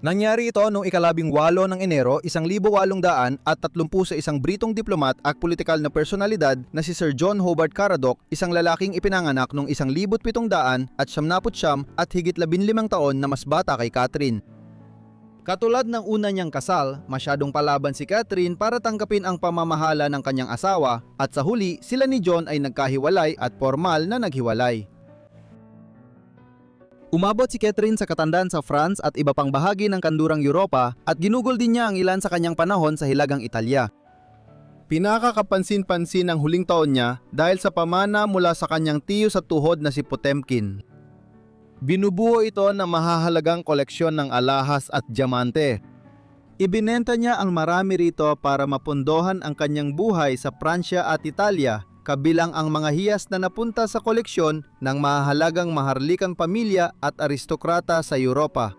Nangyari ito noong ika-18 ng Enero, 1830 sa isang Britong diplomat at politikal na personalidad na si Sir John Hobart Caradoc, isang lalaking ipinanganak noong 1700 at higit 15 taon na mas bata kay Catherine. Katulad ng una niyang kasal, masyadong palaban si Catherine para tanggapin ang pamamahala ng kanyang asawa at sa huli sila ni John ay nagkahiwalay at formal na naghiwalay. Umabot si Catherine sa katandaan sa France at iba pang bahagi ng kanlurang Europa at ginugol din niya ang ilan sa kanyang panahon sa Hilagang Italya. Pinakakapansin-pansin ang huling taon niya dahil sa pamana mula sa kanyang tiyo sa tuhod na si Potemkin. Binubuo ito ng mahahalagang koleksyon ng alahas at diamante. Ibinenta niya ang marami rito para mapundohan ang kanyang buhay sa Pransya at Italia, kabilang ang mga hiyas na napunta sa koleksyon ng mahahalagang maharlikang pamilya at aristokrata sa Europa.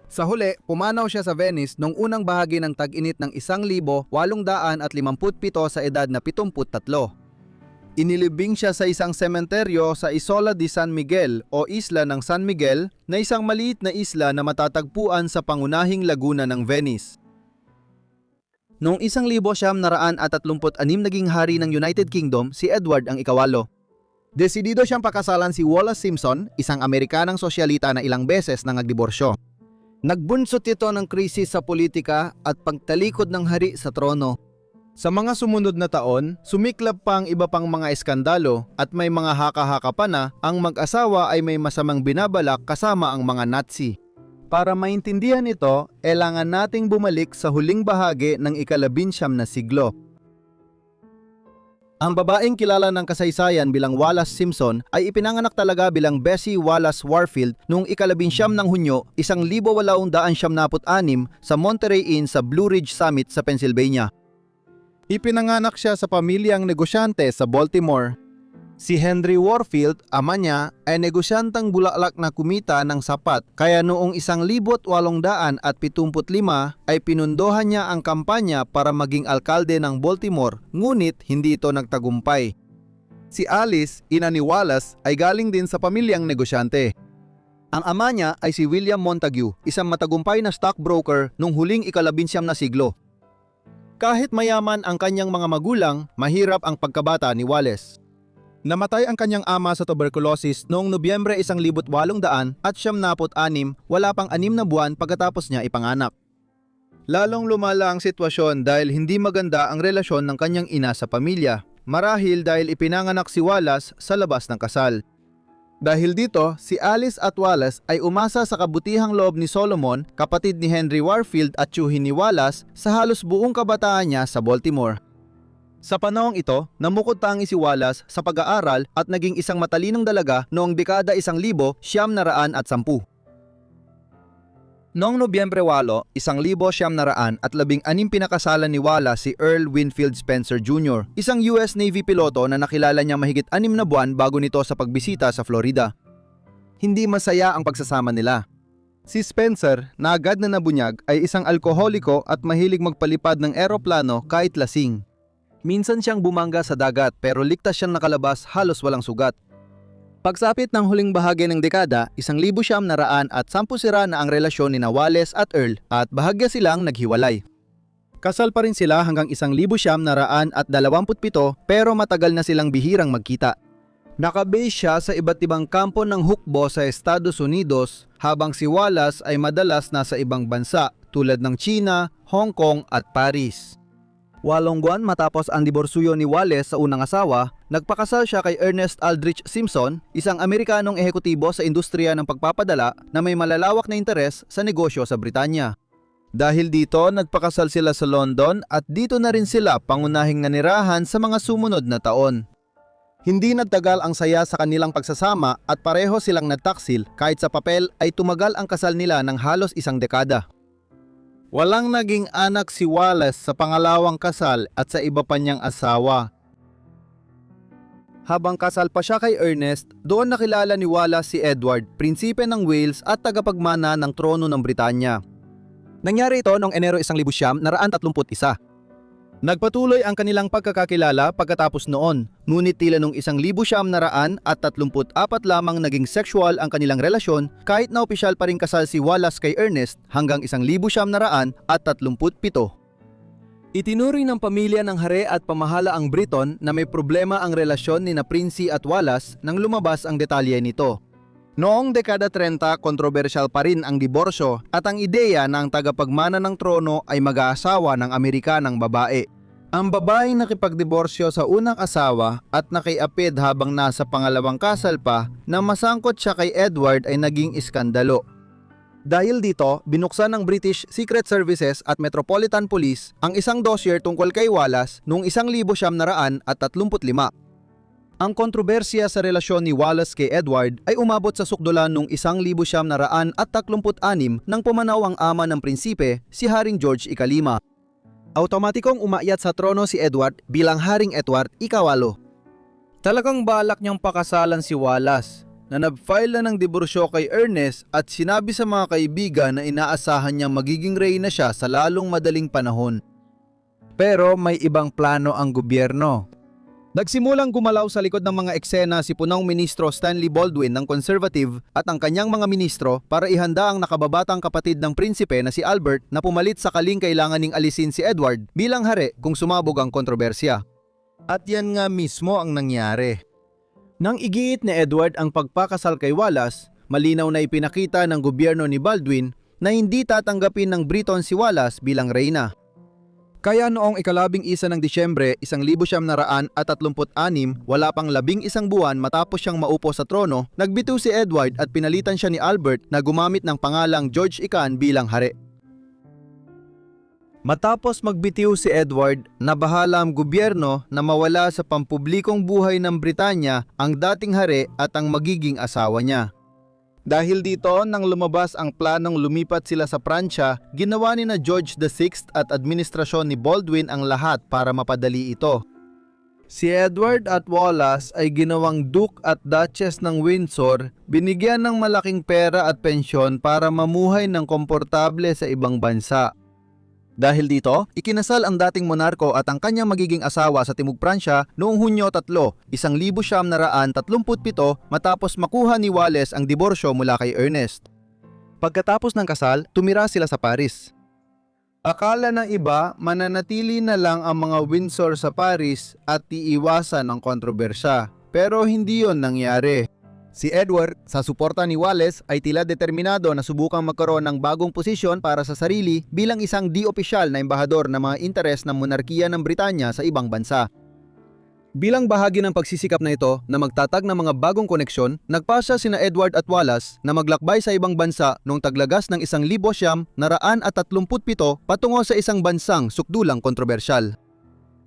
Sa huli, pumanaw siya sa Venice noong unang bahagi ng tag-init ng 1857 sa edad na 73. Inilibing siya sa isang sementeryo sa Isola di San Miguel o Isla ng San Miguel na isang maliit na isla na matatagpuan sa pangunahing laguna ng Venice. Noong 1936 naging hari ng United Kingdom si Edward ang ikawalo. Desidido siyang pakasalan si Wallace Simpson, isang Amerikanang sosyalita na ilang beses na nagdiborsyo. Nagbunsot ito ng krisis sa politika at pagtalikod ng hari sa trono. Sa mga sumunod na taon, sumiklab pa ang iba pang mga eskandalo at may mga haka-haka pa na ang mag-asawa ay may masamang binabalak kasama ang mga Nazi. Para maintindihan ito, kailangan nating bumalik sa huling bahagi ng ika-19 na siglo. Ang babaeng kilala ng kasaysayan bilang Wallace Simpson ay ipinanganak talaga bilang Bessie Wallace Warfield noong ika-19 ng Hunyo, 1876 sa Monterey Inn sa Blue Ridge Summit sa Pennsylvania. Ipinanganak siya sa pamilyang negosyante sa Baltimore. Si Henry Warfield, ama niya, ay negosyantang bulaklak na kumita ng sapat, kaya noong 1875 ay pinundohan niya ang kampanya para maging alkalde ng Baltimore, ngunit hindi ito nagtagumpay. Si Alice, ina ni Wallace, ay galing din sa pamilyang negosyante. Ang ama niya ay si William Montague, isang matagumpay na stockbroker noong huling ika-19 na siglo. Kahit mayaman ang kanyang mga magulang, mahirap ang pagkabata ni Wallace. Namatay ang kanyang ama sa tuberculosis noong Nobyembre 1876, wala pang 6 na buwan pagkatapos niya ipanganak. Lalong lumala ang sitwasyon dahil hindi maganda ang relasyon ng kanyang ina sa pamilya, marahil dahil ipinanganak si Wallace sa labas ng kasal. Dahil dito, si Alice at Wallace ay umasa sa kabutihang loob ni Solomon, kapatid ni Henry Warfield at tiyuhin ni Wallace, sa halos buong kabataan niya sa Baltimore. Sa panahong ito, namukod-tangi si Wallace sa pag-aaral at naging isang matalinong dalaga noong dekada 1910. Noong Nobyembre 8, 1916 pinakasalan ni Wallace si Earl Winfield Spencer Jr., isang US Navy piloto na nakilala niya mahigit 6 na buwan bago nito sa pagbisita sa Florida. Hindi masaya ang pagsasama nila. Si Spencer, na agad na nabunyag, ay isang alkoholiko at mahilig magpalipad ng eroplano kahit lasing. Minsan siyang bumangga sa dagat pero ligtas siyang nakalabas halos walang sugat. Pagsapit ng huling bahagi ng dekada, 1910 na ang relasyon ni Wallace at Earl at bahagya silang naghiwalay. Kasal pa rin sila hanggang 1927 pero matagal na silang bihirang magkita. Nakabase siya sa iba't ibang kampo ng hukbo sa Estados Unidos habang si Wallace ay madalas nasa ibang bansa tulad ng China, Hong Kong at Paris. 8 buwan matapos ang diborsyo ni Wallace sa unang asawa, nagpakasal siya kay Ernest Aldrich Simpson, isang Amerikanong ehekutibo sa industriya ng pagpapadala na may malalawak na interes sa negosyo sa Britanya. Dahil dito, nagpakasal sila sa London at dito na rin sila pangunahing nanirahan sa mga sumunod na taon. Hindi nagtagal ang saya sa kanilang pagsasama at pareho silang nagtaksil kahit sa papel ay tumagal ang kasal nila ng halos 1 dekada. Walang naging anak si Wallace sa pangalawang kasal at sa iba pa niyang asawa. Habang kasal pa siya kay Ernest, doon nakilala ni Wallace si Edward, prinsipe ng Wales at tagapagmana ng trono ng Britanya. Nangyari ito noong Enero 1931. Nagpatuloy ang kanilang pagkakakilala pagkatapos noon, ngunit tila nung 1934 lamang naging sexual ang kanilang relasyon kahit na opisyal pa rin kasal si Wallace kay Ernest hanggang 1937. Itinuring ng pamilya ng hari at pamahala ang Briton na may problema ang relasyon ni na Princy at Wallace nang lumabas ang detalye nito. Noong dekada 30, kontrobersyal pa rin ang diborsyo at ang ideya na ang tagapagmana ng trono ay mag-aasawa ng Amerikanang babae. Ang babaeng nakipagdiborsyo sa unang asawa at nakiapid habang nasa pangalawang kasal pa na masangkot siya kay Edward ay naging iskandalo. Dahil dito, binuksan ng British Secret Services at Metropolitan Police ang isang dossier tungkol kay Wallace noong 1935. Ang kontrobersya sa relasyon ni Wallace kay Edward ay umabot sa sukdulan noong 1936 nang pumanaw ang ama ng prinsipe, si Haring George Ikalima. Automatikong umakyat sa trono si Edward bilang Haring Edward Ikawalo. Talagang balak niyang pakasalan si Wallace, na nag-file na ng diborsyo kay Ernest at sinabi sa mga kaibigan na inaasahan niyang magiging reyna siya sa lalong madaling panahon. Pero may ibang plano ang gobyerno. Nagsimulang gumalaw sa likod ng mga eksena si punong ministro Stanley Baldwin ng Conservative at ang kanyang mga ministro para ihanda ang nakababatang kapatid ng prinsipe na si Albert na pumalit sakaling kailangan ning alisin si Edward bilang hari kung sumabog ang kontrobersya. At yan nga mismo ang nangyari. Nang igiit ni Edward ang pagpakasal kay Wallace, malinaw na ipinakita ng gobyerno ni Baldwin na hindi tatanggapin ng Briton si Wallace bilang reyna. Kaya noong ika-11 ng Disyembre 1936, wala pang 11 buwan matapos siyang maupo sa trono, nagbitiw si Edward at pinalitan siya ni Albert na gumamit ng pangalang George Ikan bilang hari. Matapos magbitiw si Edward, nabahala ang gobyerno na mawala sa pampublikong buhay ng Britanya ang dating hari at ang magiging asawa niya. Dahil dito, nang lumabas ang planong lumipat sila sa Pransya, ginawa ni na George VI at administrasyon ni Baldwin ang lahat para mapadali ito. Si Edward at Wallace ay ginawang Duke at Duchess ng Windsor, binigyan ng malaking pera at pensyon para mamuhay ng komportable sa ibang bansa. Dahil dito, ikinasal ang dating monarko at ang kanyang magiging asawa sa Timog Pransya noong Hunyo 3, 1937 matapos makuha ni Wallace ang diborsyo mula kay Ernest. Pagkatapos ng kasal, tumira sila sa Paris. Akala ng iba, mananatili na lang ang mga Windsor sa Paris at iiwasan ang kontrobersya. Pero hindi yon nangyari. Si Edward, sa suporta ni Wallace, ay tila determinado na subukang magkaroon ng bagong posisyon para sa sarili bilang isang di-opisyal na embahador ng mga interes ng monarkiya ng Britanya sa ibang bansa. Bilang bahagi ng pagsisikap na ito na magtatag ng mga bagong koneksyon, nagpasya sina Edward at Wallace na maglakbay sa ibang bansa noong taglagas ng 1937 patungo sa isang bansang sukdulang kontrobersyal.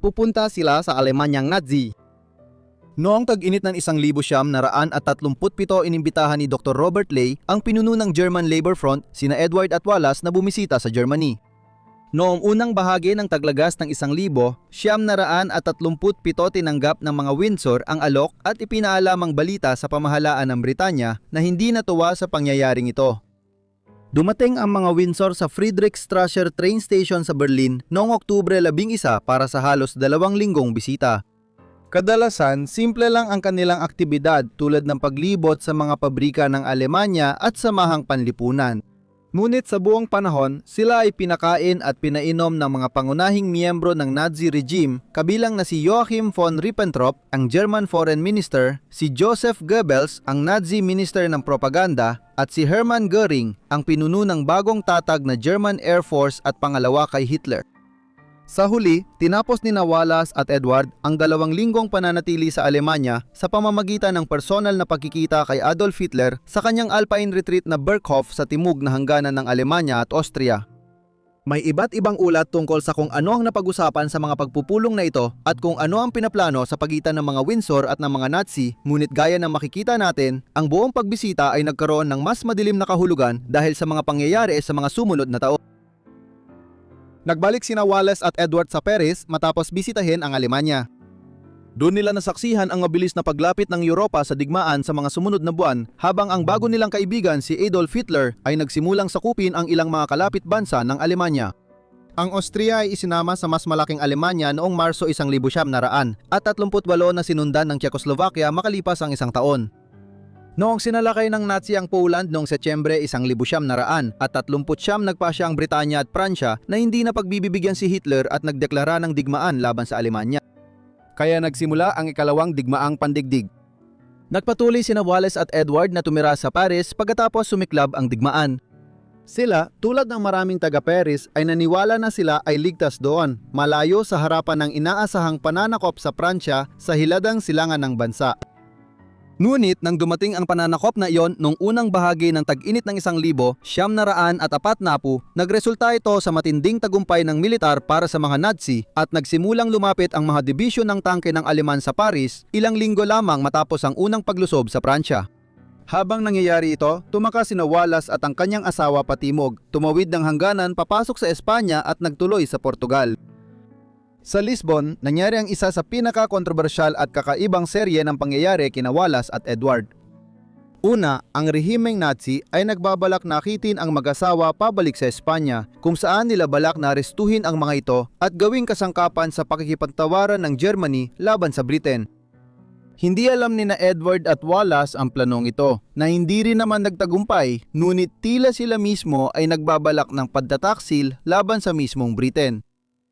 Pupunta sila sa Alemanyang Nazi. Noong tag-init ng 1937, inimbitahan ni Dr. Robert Ley, ang pinuno ng German Labor Front, sina Edward at Wallace na bumisita sa Germany. Noong unang bahagi ng taglagas ng 1937 tinanggap ng mga Windsor ang alok at ipinaalamang balita sa pamahalaan ng Britanya na hindi natuwa sa pangyayaring ito. Dumating ang mga Windsor sa Friedrichstraße train station sa Berlin noong Oktubre 11 para sa halos 2 linggong bisita. Kadalasan, simple lang ang kanilang aktibidad tulad ng paglibot sa mga pabrika ng Alemanya at samahang panlipunan. Ngunit sa buong panahon, sila ay pinakain at pinainom ng mga pangunahing miyembro ng Nazi regime kabilang na si Joachim von Ribbentrop, ang German Foreign Minister, si Joseph Goebbels, ang Nazi Minister ng Propaganda, at si Hermann Göring, ang pinuno ng bagong tatag na German Air Force at pangalawa kay Hitler. Sa huli, tinapos ni Wallace at Edward ang 2 linggong pananatili sa Alemanya sa pamamagitan ng personal na pagkikita kay Adolf Hitler sa kanyang Alpine retreat na Berghof sa timog na hangganan ng Alemanya at Austria. May iba't ibang ulat tungkol sa kung ano ang napag-usapan sa mga pagpupulong na ito at kung ano ang pinaplano sa pagitan ng mga Windsor at ng mga Nazi, ngunit gaya ng makikita natin, ang buong pagbisita ay nagkaroon ng mas madilim na kahulugan dahil sa mga pangyayari sa mga sumunod na taon. Nagbalik sina Wallace at Edward sa Paris matapos bisitahin ang Alemanya. Doon nila nasaksihan ang mabilis na paglapit ng Europa sa digmaan sa mga sumunod na buwan habang ang bago nilang kaibigan si Adolf Hitler ay nagsimulang sakupin ang ilang mga kalapit bansa ng Alemanya. Ang Austria ay isinama sa mas malaking Alemanya noong Marso 1938 at 38 na sinundan ng Czechoslovakia makalipas ang 1 taon. Noong sinalakay ng Nazi ang Poland noong Setyembre 1939 at 39 nagpasya ang Britanya at Pransya na hindi na pagbibibigyan si Hitler at nagdeklara ng digmaan laban sa Alemanya. Kaya nagsimula ang ikalawang digmaang pandigdig. Nagpatuloy sina Wallace at Edward na tumira sa Paris pagkatapos sumiklab ang digmaan. Sila, tulad ng maraming taga-Paris, ay naniwala na sila ay ligtas doon, malayo sa harapan ng inaasahang pananakop sa Pransya sa hiladang silangan ng bansa. Ngunit nang dumating ang pananakop na iyon noong unang bahagi ng tag-init ng 1940, nagresulta ito sa matinding tagumpay ng militar para sa mga Nazi at nagsimulang lumapit ang mga dibisyon ng tangke ng Aleman sa Paris ilang linggo lamang matapos ang unang paglusob sa Pransya. Habang nangyayari ito, tumakas sina Wallace at ang kanyang asawa patimog, tumawid ng hangganan papasok sa Espanya at nagtuloy sa Portugal. Sa Lisbon, nangyari ang isa sa pinaka-kontrobersyal at kakaibang serye ng pangyayari kina Wallace at Edward. Una, ang rehimeng Nazi ay nagbabalak na akitin ang mag-asawa pabalik sa Espanya, kung saan nila balak na arestuhin ang mga ito at gawing kasangkapan sa pakikipagtawaran ng Germany laban sa Britain. Hindi alam ni na Edward at Wallace ang planong ito, na hindi rin naman nagtagumpay, ngunit tila sila mismo ay nagbabalak ng pagtataksil laban sa mismong Britain.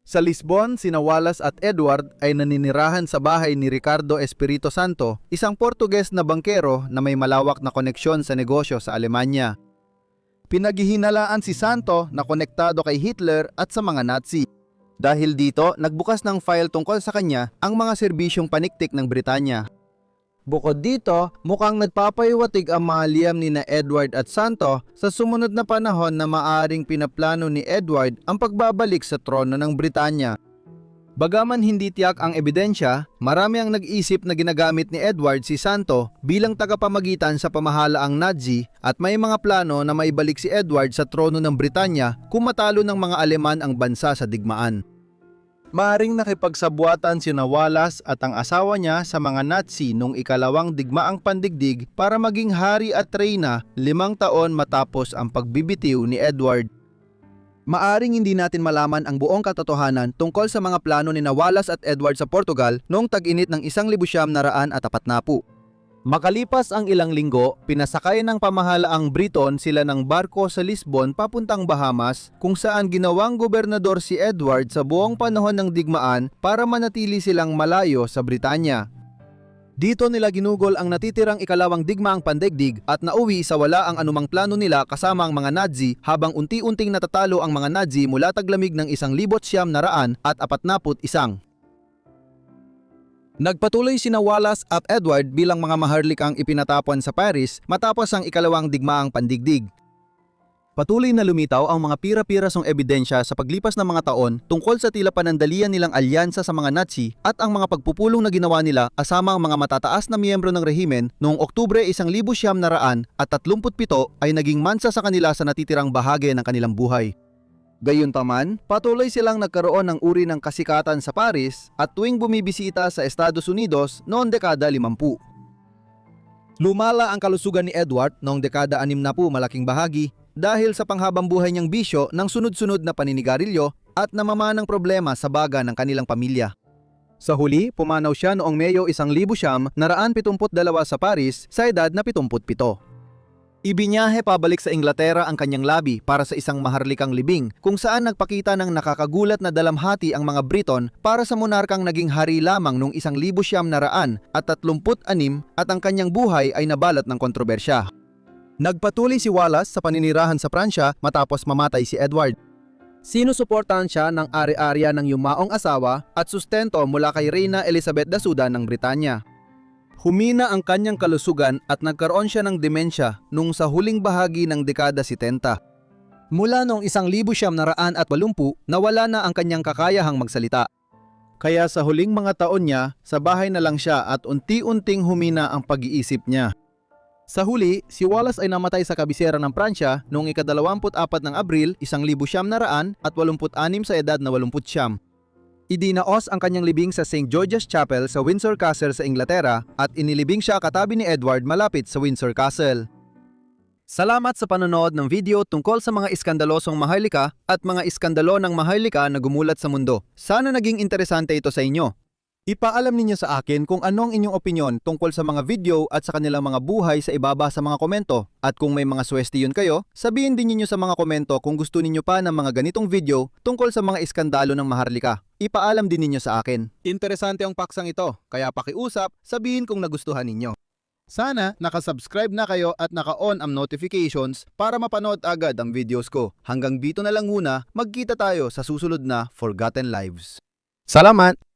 Sa Lisbon, sina Wallace at Edward ay naninirahan sa bahay ni Ricardo Espirito Santo, isang Portuges na bangkero na may malawak na koneksyon sa negosyo sa Alemanya. Pinaghihinalaan si Santo na konektado kay Hitler at sa mga Nazi. Dahil dito, nagbukas ng file tungkol sa kanya ang mga serbisyong paniktik ng Britanya. Bukod dito, mukhang nagpapahiwatig ang mga liham ni na Edward at Santo sa sumunod na panahon na maaring pinaplano ni Edward ang pagbabalik sa trono ng Britanya. Bagaman hindi tiyak ang ebidensya, marami ang nag-isip na ginagamit ni Edward si Santo bilang tagapamagitan sa pamahalaang Nazi at may mga plano na maibalik si Edward sa trono ng Britanya kung matalo ng mga Aleman ang bansa sa digmaan. Maaring nakipagsabuatan si Wallace at ang asawa niya sa mga Nazi noong ikalawang digmaang pandigdig para maging hari at reyna 5 taon matapos ang pagbibitiw ni Edward. Maaring hindi natin malaman ang buong katotohanan tungkol sa mga plano ni Wallace at Edward sa Portugal noong tag-init ng 1940. Makalipas ang ilang linggo, pinasakay ng pamahalaang Briton sila ng barko sa Lisbon papuntang Bahamas kung saan ginawang gobernador si Edward sa buong panahon ng digmaan para manatili silang malayo sa Britanya. Dito nila ginugol ang natitirang ikalawang digmaang pandaigdig at nauwi sa wala ang anumang plano nila kasama ang mga Nazi habang unti-unting natatalo ang mga Nazi mula taglamig ng 1941. Nagpatuloy sina Wallace at Edward bilang mga maharlikang ipinatapon sa Paris matapos ang ikalawang digmaang pandigdig. Patuloy na lumitaw ang mga pira-pirasong ebidensya sa paglipas ng mga taon tungkol sa tila panandalian nilang alyansa sa mga Nazi at ang mga pagpupulong na ginawa nila kasama ang mga matataas na miyembro ng rehimen noong Oktubre 1937 ay naging mansa sa kanila sa natitirang bahagi ng kanilang buhay. Gayunpaman, patuloy silang nagkaroon ng uri ng kasikatan sa Paris at tuwing bumibisita sa Estados Unidos noong dekada 50. Lumala ang kalusugan ni Edward noong dekada 60 malaking bahagi dahil sa panghabang buhay niyang bisyo ng sunod-sunod na paninigarilyo at namamanang problema sa baga ng kanilang pamilya. Sa huli, pumanaw siya noong Mayo 1972 sa Paris sa edad na 77. Ibinyahe pabalik sa Inglaterra ang kanyang labi para sa isang maharlikang libing kung saan nagpakita ng nakakagulat na dalamhati ang mga Briton para sa monarkang naging hari lamang noong 1936 at ang kanyang buhay ay nabalot ng kontrobersya. Nagpatuloy si Wallace sa paninirahan sa Pransya matapos mamatay si Edward. Sinusuportahan siya ng ari-arya ng yumaong asawa at sustento mula kay Reyna Elizabeth II ng Britanya. Humina ang kanyang kalusugan at nagkaroon siya ng demensya nung sa huling bahagi ng dekada 70. Mula noong 1980 nawala na ang kanyang kakayahang magsalita. Kaya sa huling mga taon niya, sa bahay na lang siya at unti-unting humina ang pag-iisip niya. Sa huli, si Wallace ay namatay sa kabisera ng Pransya noong ika-24 ng Abril 1986 sa edad na 89. Idinaos ang kanyang libing sa St. George's Chapel sa Windsor Castle sa Inglaterra at inilibing siya katabi ni Edward malapit sa Windsor Castle. Salamat sa panonood ng video tungkol sa mga iskandalosong maharlika at mga iskandalo ng maharlika na gumulat sa mundo. Sana naging interesante ito sa inyo. Ipaalam ninyo sa akin kung ano ang inyong opinyon tungkol sa mga video at sa kanilang mga buhay sa ibaba sa mga komento. At kung may mga suwestiyon kayo, sabihin din ninyo sa mga komento kung gusto ninyo pa ng mga ganitong video tungkol sa mga iskandalo ng maharlika. Ipaalam din ninyo sa akin. Interesante ang paksang ito, kaya pakiusap, sabihin kung nagustuhan ninyo. Sana nakasubscribe na kayo at naka-on ang notifications para mapanood agad ang videos ko. Hanggang dito na lang muna, magkita tayo sa susunod na Forgotten Lives. Salamat!